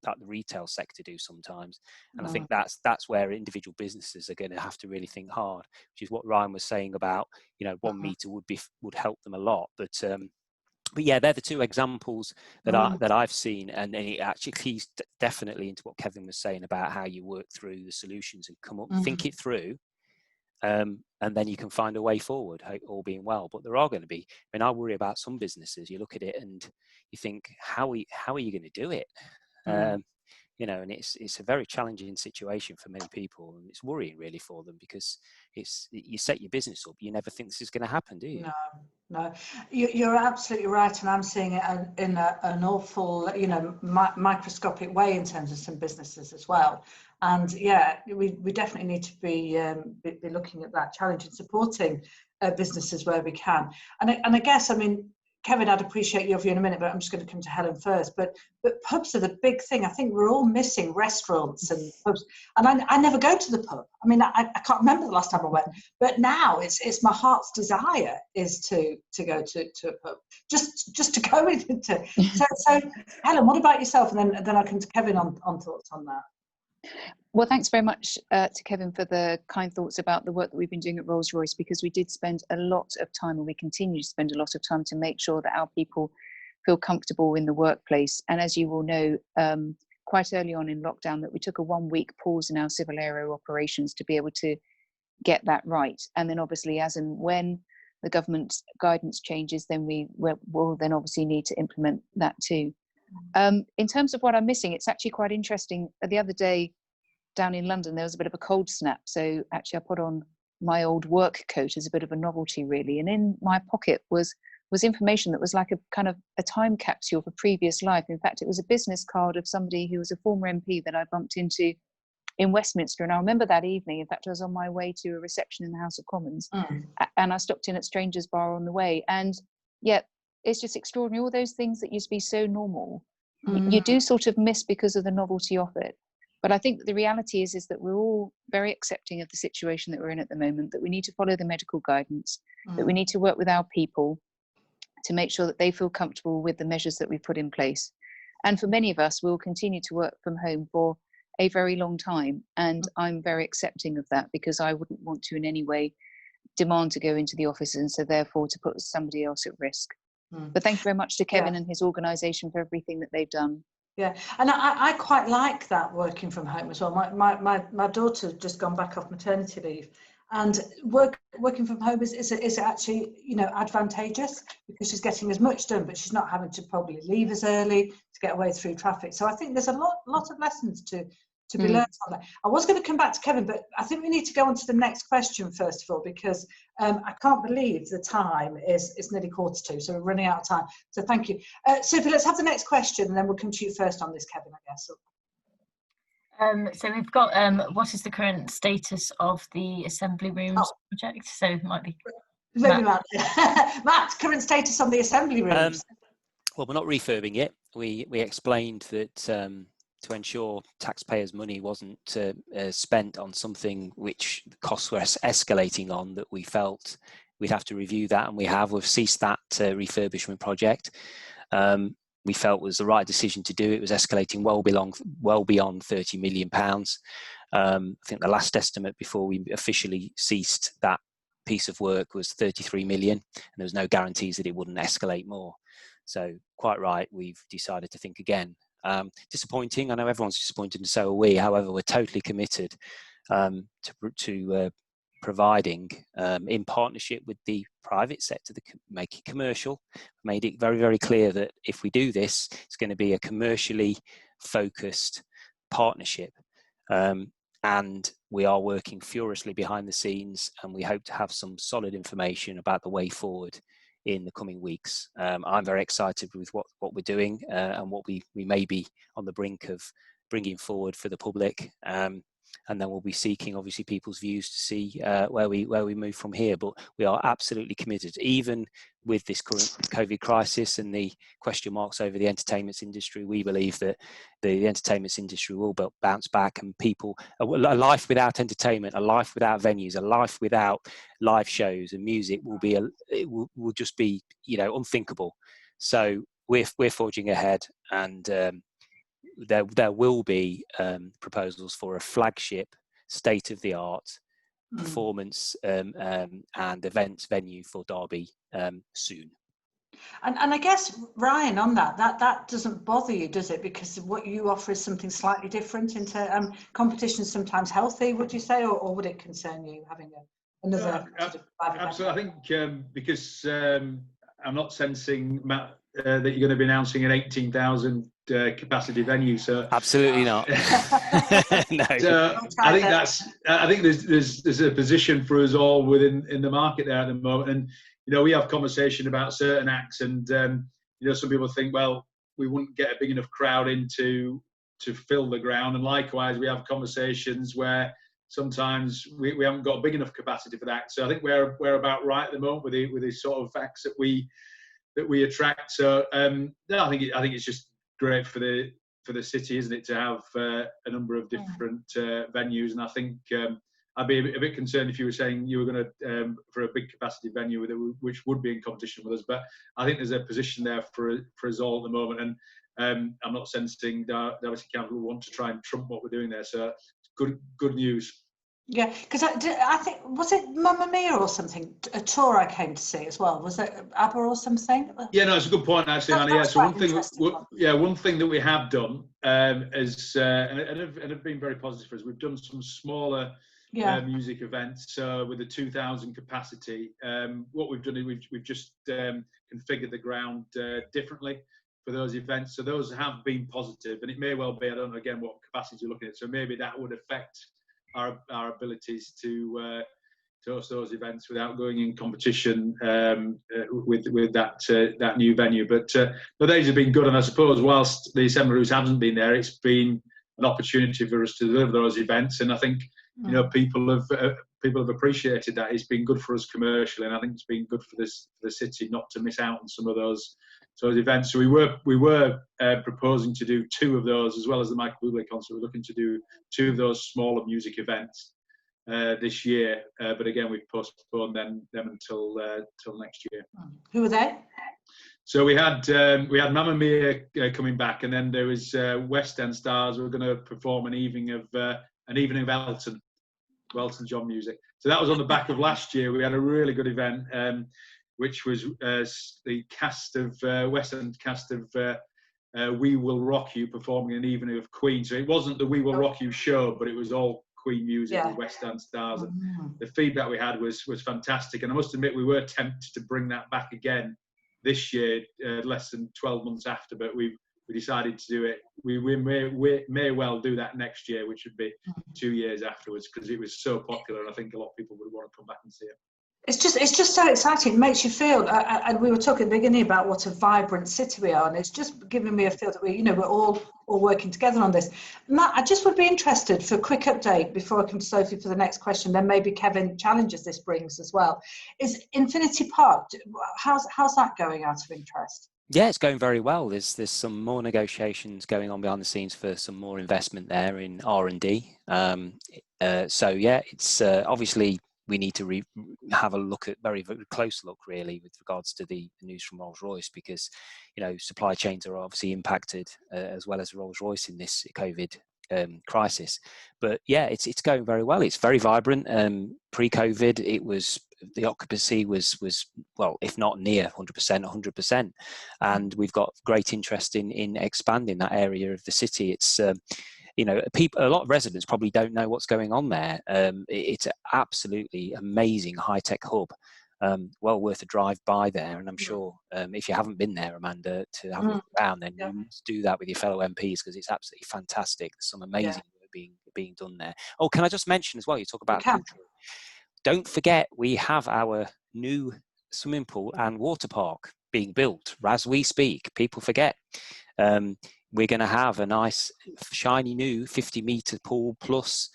that the retail sector do sometimes. And I think that's where individual businesses are going to have to really think hard, which is what Ryan was saying about, 1 meter would help them a lot. But yeah, they're the two examples that I've seen, and it actually keys definitely into what Kevin was saying about how you work through the solutions and come up, think it through. And then you can find a way forward, all being well. But there are going to be, I worry about some businesses. You look at it and you think, how are you going to do it? And it's a very challenging situation for many people, and it's worrying really for them, because you set your business up, you never think this is going to happen, do you? No, you're absolutely right, and I'm seeing it in an awful, microscopic way in terms of some businesses as well. And yeah, we definitely need to be looking at that challenge and supporting businesses where we can. And I guess, Kevin, I'd appreciate your view in a minute, but I'm just going to come to Helen first. But pubs are the big thing. I think we're all missing restaurants and pubs. And I never go to the pub. I can't remember the last time I went. But now it's my heart's desire is to go to a pub, just to go into. So Helen, what about yourself? And then I'll come to Kevin on thoughts on that. Well, thanks very much to Kevin for the kind thoughts about the work that we've been doing at Rolls-Royce, because we did spend a lot of time, and we continue to spend a lot of time, to make sure that our people feel comfortable in the workplace. And as you will know, quite early on in lockdown, that we took a 1-week pause in our civil aero operations to be able to get that right. And then obviously, as and when the government guidance changes, then we will then obviously need to implement that too. In terms of what I'm missing, it's actually quite interesting. The other day down in London, there was a bit of a cold snap. So actually I put on my old work coat as a bit of a novelty, really. And in my pocket was information that was like a kind of a time capsule for previous life. In fact, it was a business card of somebody who was a former MP that I bumped into in Westminster. And I remember that evening, in fact, I was on my way to a reception in the House of Commons, and I stopped in at Strangers Bar on the way. And yet, it's just extraordinary. All those things that used to be so normal, you do sort of miss because of the novelty of it. But I think that the reality is that we're all very accepting of the situation that we're in at the moment, that we need to follow the medical guidance, that we need to work with our people to make sure that they feel comfortable with the measures that we've put in place. And for many of us, we'll continue to work from home for a very long time. And I'm very accepting of that, because I wouldn't want to in any way demand to go into the office, and so therefore to put somebody else at risk. But thank you very much to Kevin and his organisation for everything that they've done. Yeah, and I quite like that, working from home as well. My daughter's just gone back off maternity leave, and working from home is actually advantageous, because she's getting as much done, but she's not having to probably leave as early to get away through traffic. So I think there's a lot of lessons to be learned on that. I was going to come back to Kevin, but I think we need to go on to the next question first of all, because I can't believe the time is nearly 1:45, so we're running out of time. So thank you. Sophie, let's have the next question, and then we'll come to you first on this, Kevin, I guess. So we've got, what is the current status of the assembly rooms project? So it might be Matt. Matt, current status on the assembly rooms. Well, we're not refurbing it. We explained that to ensure taxpayers' money wasn't spent on something which the costs were escalating on, that we felt we'd have to review that, and we've ceased that refurbishment project. We felt was the right decision to do. It was escalating well beyond £30 million. I think the last estimate before we officially ceased that piece of work was 33 million, and there was no guarantees that it wouldn't escalate more. So quite right, we've decided to think again. Disappointing. I know everyone's disappointed, and so are we. However, we're totally committed to providing, in partnership with the private sector, make it commercial. Made it very, very clear that if we do this, it's going to be a commercially focused partnership. And we are working furiously behind the scenes, and we hope to have some solid information about the way forward in the coming weeks. I'm very excited with what we're doing and what we may be on the brink of bringing forward for the public. and then we'll be seeking obviously people's views to see where we move from here. But we are absolutely committed, even with this current COVID crisis and the question marks over the entertainment industry. We believe that the entertainment industry will bounce back, and people, a life without entertainment, a life without venues, a life without live shows and music will just be, you know, unthinkable. So we're forging ahead, and there will be proposals for a flagship, state-of-the-art performance and events venue for Derby soon. And I guess, Ryan, on that doesn't bother you, does it? Because what you offer is something slightly different. Into competition is sometimes healthy, would you say, or would it concern you having another? Absolutely, I think because I'm not sensing, Matt, that you're going to be announcing an 18,000 capacity venue. So absolutely not. No. So I think there's a position for us all in the market there at the moment, and you know, we have conversation about certain acts, and you know, some people think, well, we wouldn't get a big enough crowd in to fill the ground, and likewise we have conversations where sometimes we haven't got a big enough capacity for that. So I think we're about right at the moment with the sort of acts that we attract. So no, I think it's just great for the city, isn't it, to have a number of different venues. And I think I'd be a bit concerned if you were saying you were going to for a big capacity venue which would be in competition with us. But I think there's a position there for us all at the moment, and I'm not sensing Derby City Council will want to try and trump what we're doing there. So good news. Yeah, because I think, was it Mamma Mia or something, a tour I came to see as well? Was it ABBA or something? Yeah, no, it's a good point actually, Anna. Yeah, so one thing that we have done is and have been very positive for us. We've done some smaller music events. So with the 2,000 capacity, what we've done is we've just configured the ground differently for those events. So those have been positive, and it may well be, I don't know again what capacity you're looking at. So maybe that would affect our abilities to host those events without going in competition with that new venue. But those have been good, and I suppose whilst the Assembly Roots hasn't been there, it's been an opportunity for us to deliver those events, and I think you know people have appreciated that. It's been good for us commercially, and I think it's been good for the city not to miss out on some of those events. So we were proposing to do 2 of those, as well as the Michael Bublé concert. We're looking to do 2 of those smaller music events this year, but again we've postponed them until next year. Who were they? So we had Mamma Mia coming back, and then there was West End Stars who were going to perform an evening of Elton John music. So that was on the back of last year. We had a really good event, which was the cast of West End cast of We Will Rock You performing an evening of Queen. So it wasn't the We Will Rock You show, but it was all Queen music with West End Stars. And the feedback we had was fantastic. And I must admit, we were tempted to bring that back again this year, less than 12 months after, but we decided to do it. We may well do that next year, which would be 2 years afterwards, because it was so popular, and I think a lot of people would want to come back and see it. It's just so exciting. It makes you feel, and we were talking at the beginning about what a vibrant city we are, and it's just giving me a feel that we're all working together on this. Matt, I just would be interested for a quick update before I come to Sophie for the next question. Then maybe Kevin challenges this brings as well. Is Infinity Park? How's that going out of interest? Yeah, it's going very well. There's some more negotiations going on behind the scenes for some more investment there in R&D. So yeah, it's obviously we need to have a look at very close look really with regards to the news from Rolls-Royce, because you know supply chains are obviously impacted as well as Rolls-Royce in this COVID crisis. But yeah, it's going very well. It's very vibrant. Pre-COVID, the occupancy was well, if not near 100%, 100%, and we've got great interest in expanding that area of the city. It's you know, a lot of residents probably don't know what's going on there. It's an absolutely amazing high-tech hub. Well worth a drive by there, and I'm sure if you haven't been there, Amanda, to have a look around, then you must do that with your fellow MPs, because it's absolutely fantastic. There's some amazing work being done there. Oh, can I just mention as well, you talk about culture. Don't forget, we have our new swimming pool and water park being built as we speak. People forget. We're going to have a nice, shiny new 50-metre pool plus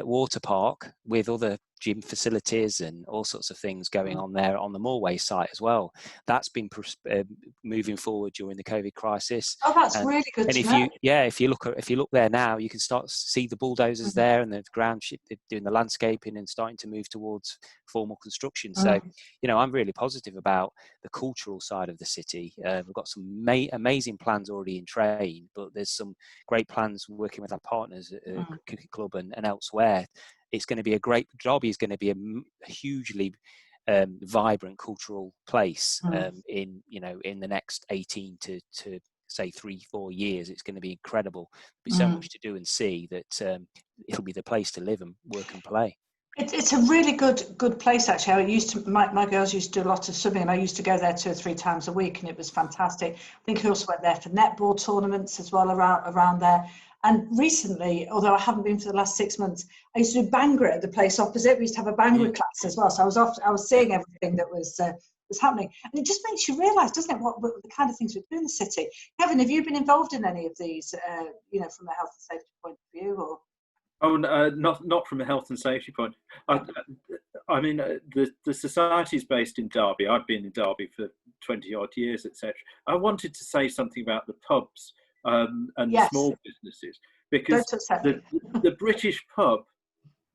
water park with other gym facilities and all sorts of things going on there on the Moorway site as well. That's been moving forward during the COVID crisis. Oh, that's really good to know. If you look there now, you can start to see the bulldozers there, and the ground they're doing the landscaping and starting to move towards formal construction. So, you know, I'm really positive about the cultural side of the city. We've got some amazing plans already in train, but there's some great plans working with our partners at Cricket Club and elsewhere. It's going to be a great job. It's going to be a hugely vibrant cultural place in the next 18 to say 3-4 years. It's going to be incredible. There'll be so much to do and see that it'll be the place to live and work and play. It's a really good place, actually. My girls used to do a lot of swimming, and I used to go there 2 or 3 times a week, and it was fantastic. I think I also went there for netball tournaments as well around there. And recently, although I haven't been for the last 6 months, I used to do Bhangra at the place opposite. We used to have a Bhangra class as well, so I was seeing everything that was happening, and it just makes you realise, doesn't it, what the kind of things we do in the city. Kevin, have you been involved in any of these, from a health and safety point of view, or? Oh, not from a health and safety point. I mean, the society's based in Derby. I've been in Derby for 20 odd years, etc. I wanted to say something about the pubs and the small businesses, because the British pub,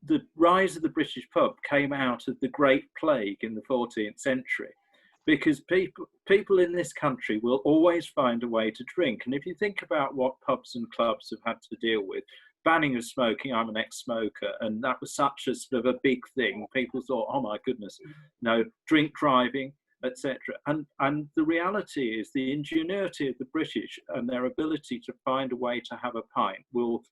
the rise of the British pub came out of the Great Plague in the 14th century, because people in this country will always find a way to drink. And if you think about what pubs and clubs have had to deal with, banning of smoking, I'm an ex-smoker, and that was such a sort of a big thing. People thought, oh my goodness, no, drink driving, etc. And the reality is the ingenuity of the British and their ability to find a way to have a pint will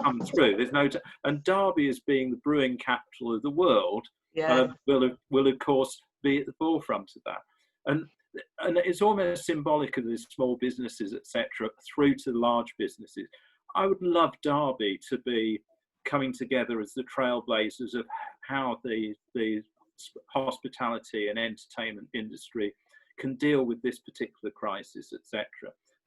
come through. There's no and Derby, as being the brewing capital of the world, will of course be at the forefront of that. And it's almost symbolic of the small businesses, etc., through to the large businesses. I would love Derby to be coming together as the trailblazers of how the hospitality and entertainment industry can deal with this particular crisis, etc.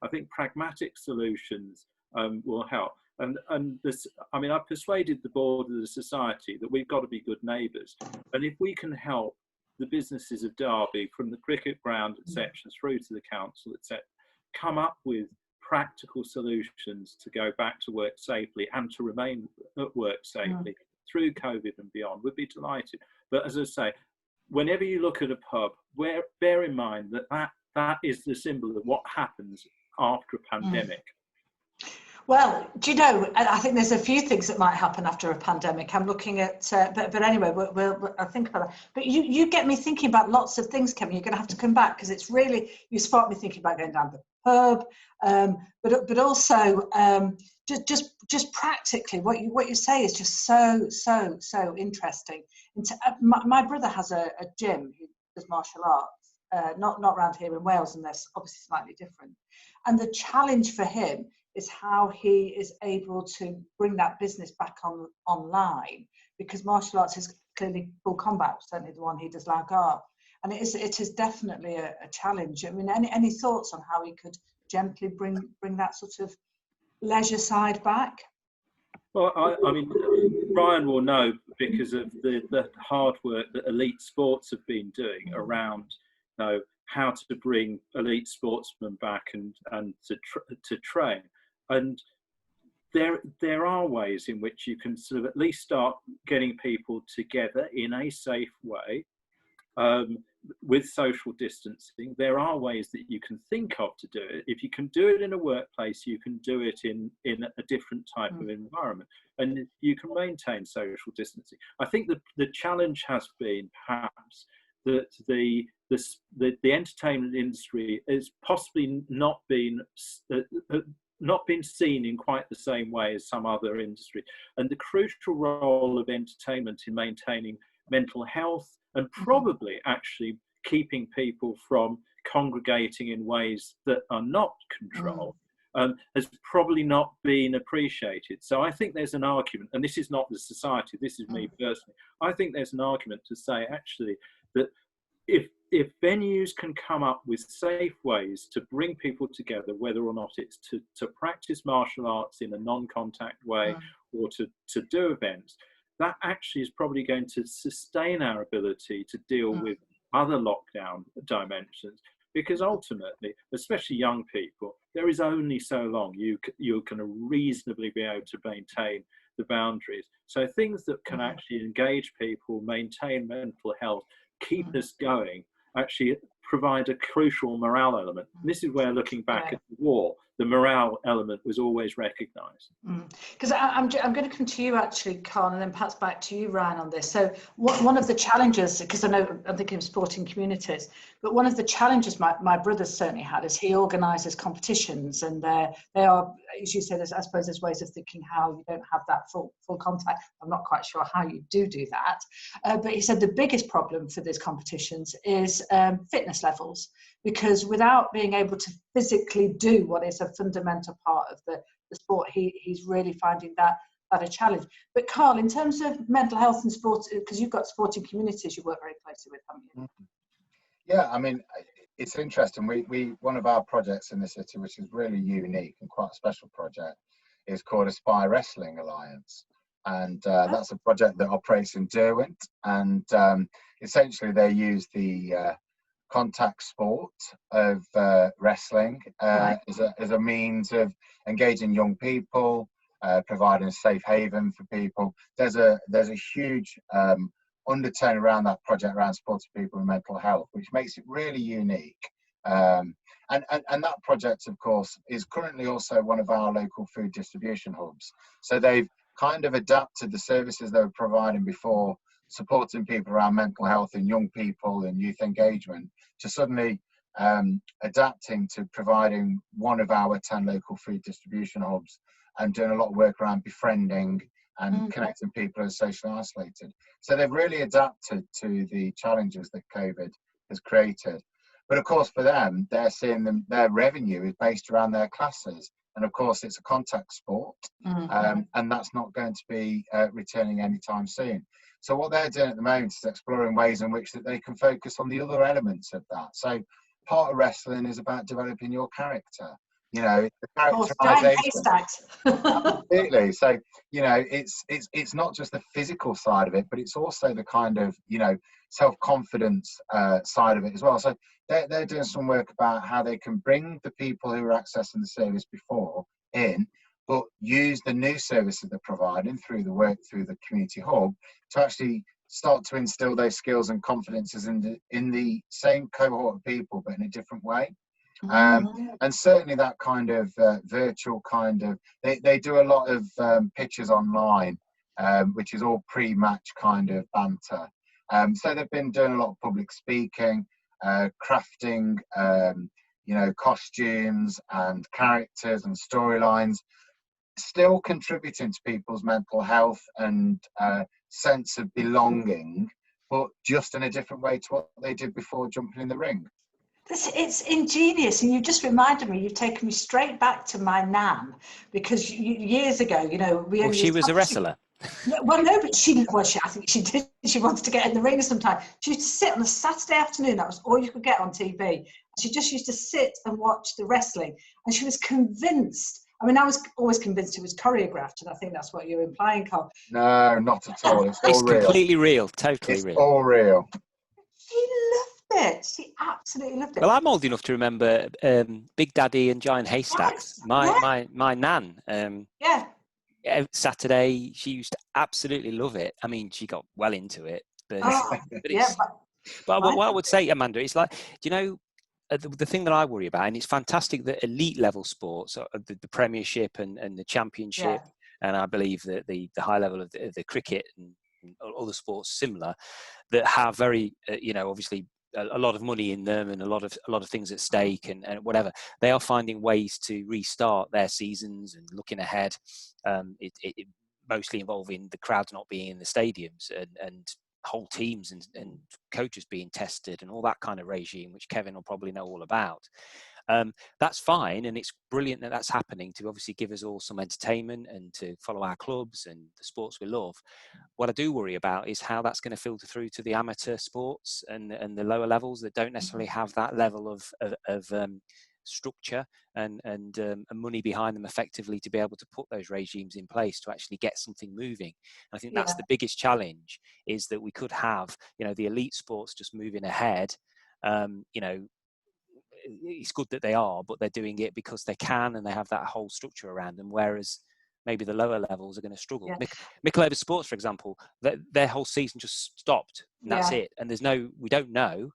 I think pragmatic solutions will help. And this, I mean, I've persuaded the board of the society that we've got to be good neighbours. And if we can help the businesses of Derby, from the cricket ground, etc., through to the council, etc., come up with practical solutions to go back to work safely and to remain at work safely through COVID and beyond, we'd be delighted. But as I say, whenever you look at a pub, bear in mind that is the symbol of what happens after a pandemic. Well, do you know, I think there's a few things that might happen after a pandemic. I'm looking at, but anyway, I'll think about that. But you get me thinking about lots of things, Kevin. You're going to have to come back, because it's really, you sparked me thinking about going down the pub, but also just practically what you say is just so interesting. My brother has a gym. He does martial arts, not around here in Wales, and that's obviously slightly different. And the challenge for him is how he is able to bring that business back online, because martial arts is clearly full combat, certainly the one he does, Lagar. And it is definitely a challenge. I mean, any thoughts on how he could gently bring that sort of leisure side back? Well, I mean, Brian will know, because of the hard work that Elite Sports have been doing around, how to bring elite sportsmen back and to train. And there are ways in which you can sort of at least start getting people together in a safe way, with social distancing. There are ways that you can think of to do it. If you can do it in a workplace, you can do it in a different type of environment, and you can maintain social distancing. I think the challenge has been perhaps that the entertainment industry has possibly not been seen in quite the same way as some other industry, and the crucial role of entertainment in maintaining mental health and probably actually keeping people from congregating in ways that are not controlled has probably not been appreciated. So I think there's an argument, and this is not the society, this is me personally, I think there's an argument to say actually that if venues can come up with safe ways to bring people together, whether or not it's to practice martial arts in a non-contact way, or to do events, that actually is probably going to sustain our ability to deal with other lockdown dimensions. Because ultimately, especially young people, there is only so long you're going to reasonably be able to maintain the boundaries. So things that can actually engage people, maintain mental health, keep us going, actually provide a crucial morale element. And this is where, looking back at the war, the morale element was always recognised. Because I'm going to come to you actually, Carl, and then perhaps back to you, Ryan, on this. So one of the challenges, because I know I'm thinking of sporting communities, but one of the challenges my brother's certainly had is he organises competitions, and they are, as you said, I suppose there's ways of thinking how you don't have that full contact. I'm not quite sure how you do that, but he said the biggest problem for these competitions is fitness levels, because without being able to physically do what is a fundamental part of the sport, he's really finding that a challenge. But Carl, in terms of mental health and sports, because you've got sporting communities you work very closely with, haven't you? Yeah, I mean, it's interesting. We one of our projects in the city, which is really unique and quite a special project, is called Aspire Wrestling Alliance, and that's a project that operates in Derwent, and essentially they use the contact sport of wrestling as a means of engaging young people, providing a safe haven for people. There's a huge undertone around that project around supporting people with mental health, which makes it really unique. And that project, of course, is currently also one of our local food distribution hubs. So they've kind of adapted the services they were providing before, supporting people around mental health and young people and youth engagement, to suddenly adapting to providing one of our 10 local food distribution hubs and doing a lot of work around befriending and connecting people who are socially isolated. So they've really adapted to the challenges that COVID has created. But of course, for them, they're seeing their revenue is based around their classes. And of course, it's a contact sport, and that's not going to be returning anytime soon. So what they're doing at the moment is exploring ways in which that they can focus on the other elements of that. So part of wrestling is about developing your character. You know, the characterization. Absolutely. So, you know, it's not just the physical side of it, but it's also the kind of, you know, self-confidence side of it as well. So they're doing some work about how they can bring the people who were accessing the service before in, but use the new services they're providing through the work through the community hub to actually start to instill those skills and confidences in the same cohort of people, but in a different way. And certainly that kind of virtual kind of, they do a lot of pictures online, which is all pre-match kind of banter. So they've been doing a lot of public speaking, crafting, you know, costumes and characters and storylines, still contributing to people's mental health and sense of belonging, but just in a different way to what they did before jumping in the ring. It's ingenious, and you just reminded me. You've taken me straight back to my nan, because years ago, you know, she was a wrestler. Well, no, but I think she did. She wanted to get in the ring sometime. She used to sit on a Saturday afternoon. That was all you could get on TV. She just used to sit and watch the wrestling, and she was convinced. I mean, I was always convinced it was choreographed, and I think that's what you're implying, Carl. No, not at all. It's all real. Completely real, totally real. It's all real. She loved it. She absolutely loved it. Well, I'm old enough to remember Big Daddy and Giant Haystacks. Yes, my nan. Saturday, she used to absolutely love it. I mean, she got well into it, but what I would say, Amanda, is like, do you know, the thing that I worry about, and it's fantastic that elite level sports, the Premiership and the Championship, and I believe that the high level of the cricket and other sports similar, that have very, you know, obviously a lot of money in them and a lot of things at stake and whatever, they are finding ways to restart their seasons and looking ahead. It mostly involving the crowds not being in the stadiums and whole teams and coaches being tested and all that kind of regime, which Kevin will probably know all about. That's fine, and it's brilliant that that's happening to obviously give us all some entertainment and to follow our clubs and the sports we love. What I do worry about is how that's going to filter through to the amateur sports and the lower levels that don't necessarily have that level of structure and money behind them effectively to be able to put those regimes in place to actually get something moving. And I think that's the biggest challenge, is that we could have, the elite sports just moving ahead. It's good that they are, but they're doing it because they can and they have that whole structure around them, whereas maybe the lower levels are going to struggle. Middle-level sports, for example, their whole season just stopped, and that's it. And we don't know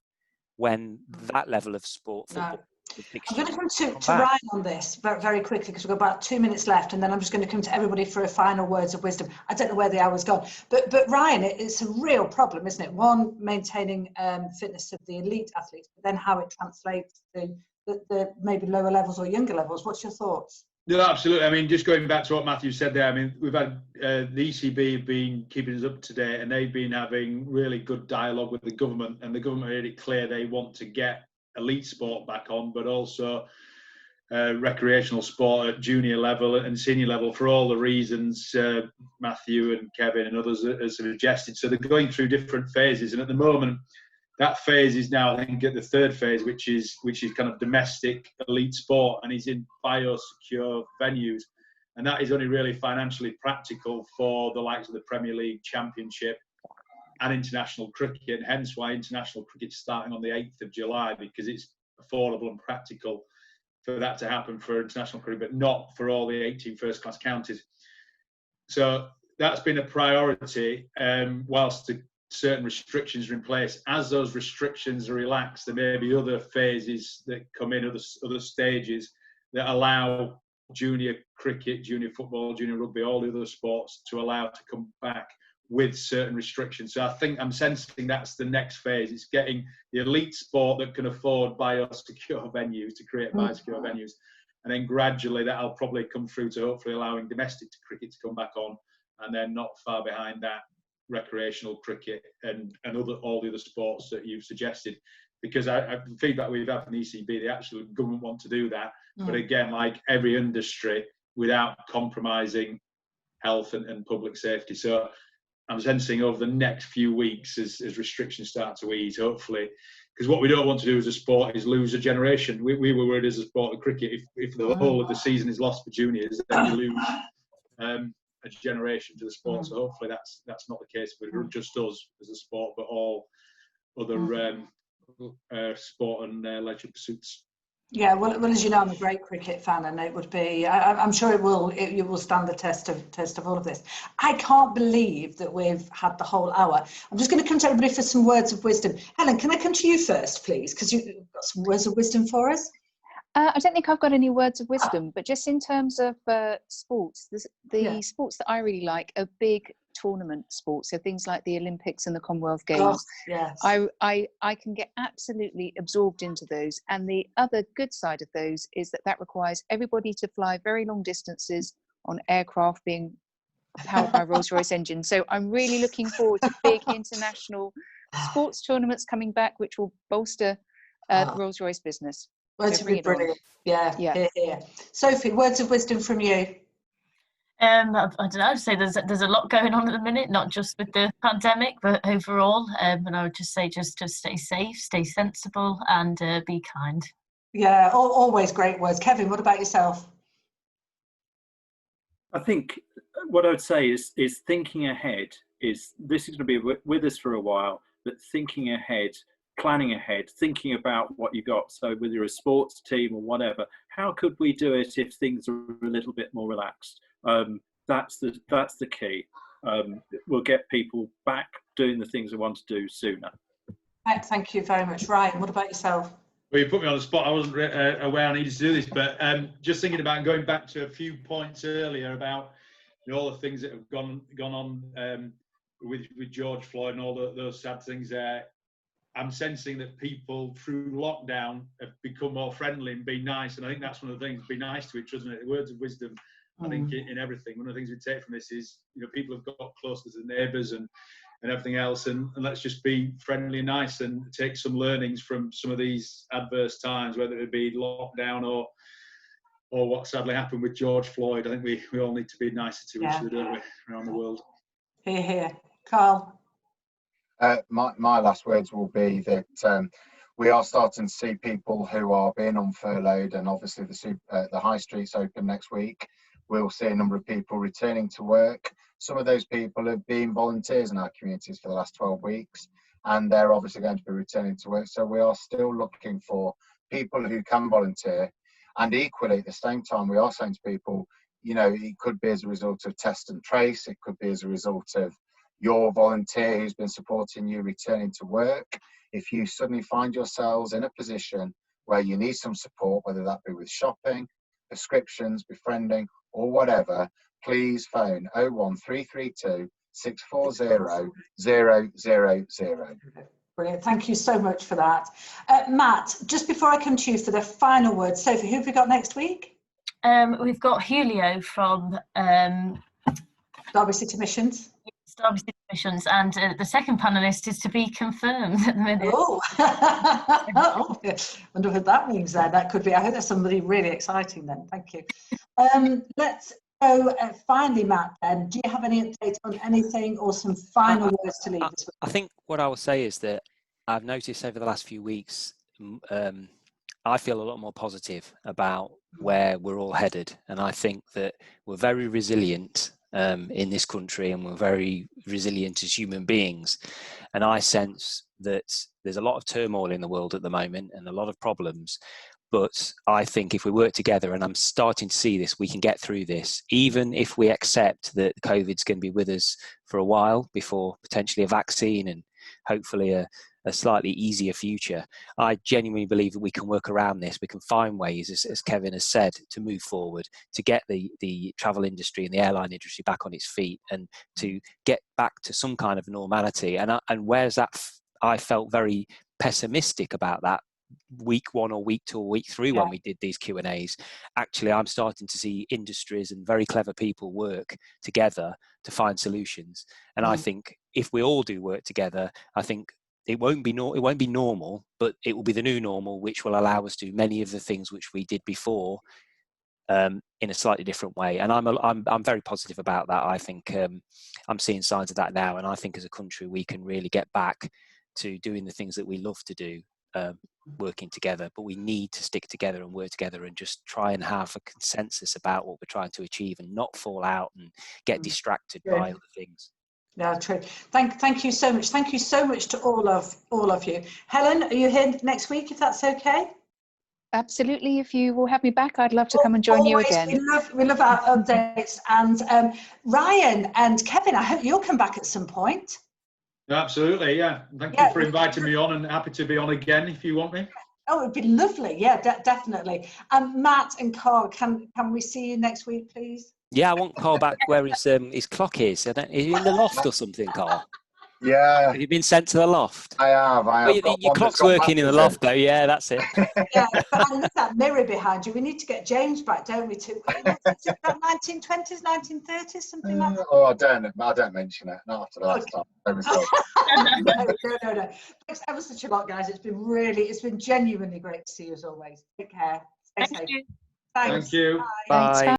when that level of sport football. I'm going to come to Ryan on this very, very quickly, because we've got about 2 minutes left, and then I'm just going to come to everybody for a final words of wisdom. I don't know where the hour's gone, but Ryan, it's a real problem, isn't it? One, maintaining fitness of the elite athletes, but then how it translates to the maybe lower levels or younger levels. What's your thoughts? No, absolutely. I mean, just going back to what Matthew said there, I mean, we've had the ECB have been keeping us up to date, and they've been having really good dialogue with the government, and the government made it clear they want to get elite sport back on, but also recreational sport at junior level and senior level, for all the reasons Matthew and Kevin and others have suggested. So they're going through different phases, and at the moment, that phase is now, I think, at the third phase, which is kind of domestic elite sport, and is in biosecure venues, and that is only really financially practical for the likes of the Premier League, Championship, and international cricket, and hence why international cricket's starting on the 8th of July, because it's affordable and practical for that to happen for international cricket, but not for all the 18 first-class counties. So that's been a priority, whilst certain restrictions are in place. As those restrictions are relaxed, there may be other phases that come in, other stages that allow junior cricket, junior football, junior rugby, all the other sports to allow to come back with certain restrictions. So I think I'm sensing that's the next phase. It's getting the elite sport that can afford biosecure venues, to create biosecure venues. And then gradually that'll probably come through to hopefully allowing domestic cricket to come back on. And then not far behind that, recreational cricket and all the other sports that you've suggested. Because the feedback we've had from the ECB, the actual government want to do that. But again, like every industry, without compromising health and public safety. So I'm sensing over the next few weeks, as restrictions start to ease, hopefully, because what we don't want to do as a sport is lose a generation. We were worried as a sport of cricket, if the whole of the season is lost for juniors, then you lose a generation to the sport. So hopefully that's not the case with just us as a sport, but all other sport and leisure pursuits. Yeah, well, as you know, I'm a great cricket fan, and it would be. I'm sure it will stand the test of all of this. I can't believe that we've had the whole hour. I'm just going to come to everybody for some words of wisdom. Helen, can I come to you first, please? Because you've got some words of wisdom for us. I don't think I've got any words of wisdom, but just in terms of sports, the sports that I really like are big tournament sports, so things like the Olympics and the Commonwealth Games. Yes. I can get absolutely absorbed into those, and the other good side of those is that requires everybody to fly very long distances on aircraft being powered by Rolls-Royce engines. So I'm really looking forward to big international sports tournaments coming back, which will bolster the Rolls-Royce business. Words would be brilliant. Yeah. Sophie, words of wisdom from you. I don't know. I'd say there's a lot going on at the minute, not just with the pandemic, but overall. And I would just say just to stay safe, stay sensible, and be kind. Yeah, always great words. Kevin, what about yourself? I think what I would say is thinking ahead. This is going to be with us for a while, but thinking ahead, planning ahead, thinking about what you got. So whether you're a sports team or whatever, how could we do it if things are a little bit more relaxed? That's the key. We'll get people back doing the things they want to do sooner. Thank you very much. Ryan, what about yourself? Well, you put me on the spot. I wasn't aware I needed to do this, but just thinking about going back to a few points earlier about all the things that have gone on with George Floyd and all those sad things there. I'm sensing that people through lockdown have become more friendly and been nice, and I think that's one of the things. Be nice to each other, isn't it? The words of wisdom. I think in everything, one of the things we take from this is, people have got closer to the neighbours and everything else, and let's just be friendly and nice and take some learnings from some of these adverse times, whether it be lockdown or what sadly happened with George Floyd. I think we all need to be nicer to each other, don't we, around the world. Here. Carl? My last words will be that We are starting to see people who are being unfurloughed, and obviously the high streets open next week. We'll see a number of people returning to work. Some of those people have been volunteers in our communities for the last 12 weeks, and they're obviously going to be returning to work. So we are still looking for people who can volunteer. And equally, at the same time, we are saying to people, you know, it could be as a result of test and trace. It could be as a result of your volunteer who's been supporting you returning to work. If you suddenly find yourselves in a position where you need some support, whether that be with shopping, prescriptions, befriending, or whatever, please phone 01332 640 000. Brilliant. Thank you so much for that. Matt, just before I come to you for the final word, Sophie, who have we got next week? We've got Julio from Derby City Missions. Derby City Missions, and the second panellist is to be confirmed at the minute. Oh, oh, I wonder what that means then. That could be, I hope there's somebody really exciting then. Thank you. Let's go finally, Matt, then. Do you have any updates on anything or some final words to leave us with? I think what I will say is that I've noticed over the last few weeks, I feel a lot more positive about where we're all headed. And I think that we're very resilient in this country, and we're very resilient as human beings. And I sense that there's a lot of turmoil in the world at the moment and a lot of problems. But I think if we work together, and I'm starting to see this, we can get through this, even if we accept that COVID's going to be with us for a while before potentially a vaccine and hopefully a slightly easier future. I genuinely believe that we can work around this. We can find ways, as Kevin has said, to move forward, to get the travel industry and the airline industry back on its feet, and to get back to some kind of normality. And whereas that, I felt very pessimistic about that week 1 or week 2 or week 3 when we did these Q&As. Actually, I'm starting to see industries and very clever people work together to find solutions. And I think if we all do work together, I think it won't be normal, but it will be the new normal, which will allow us to do many of the things which we did before in a slightly different way. And I'm very positive about that. I think I'm seeing signs of that now, and I think as a country we can really get back to doing the things that we love to do, working together. But we need to stick together and work together and just try and have a consensus about what we're trying to achieve, and not fall out and get distracted by other things. Yeah, true. Thank you so much. Thank you so much to all of you. Helen, are you here next week, if that's okay? Absolutely. If you will have me back, I'd love to come and join you again. We love our updates. And Ryan and Kevin, I hope you'll come back at some point. Absolutely, yeah. Thank you for inviting me on, and happy to be on again if you want me. Oh, it'd be lovely. Yeah, definitely. Matt and Carl, can we see you next week, please? Yeah, I want Carl back where his clock is. Is he in the loft or something, Carl? Yeah. Have you been sent to the loft? I have. Your clock's working in the loft, though. Yeah, that's it. Yeah, but look at that mirror behind you. We need to get James back, don't we? To about 1920s, 1930s, something like that. Oh, I don't mention it. Not after the last time. No. Thanks ever such a lot, guys. It's been genuinely great to see you as always. Take care. Stay safe. You. Thanks. Thank you. Bye.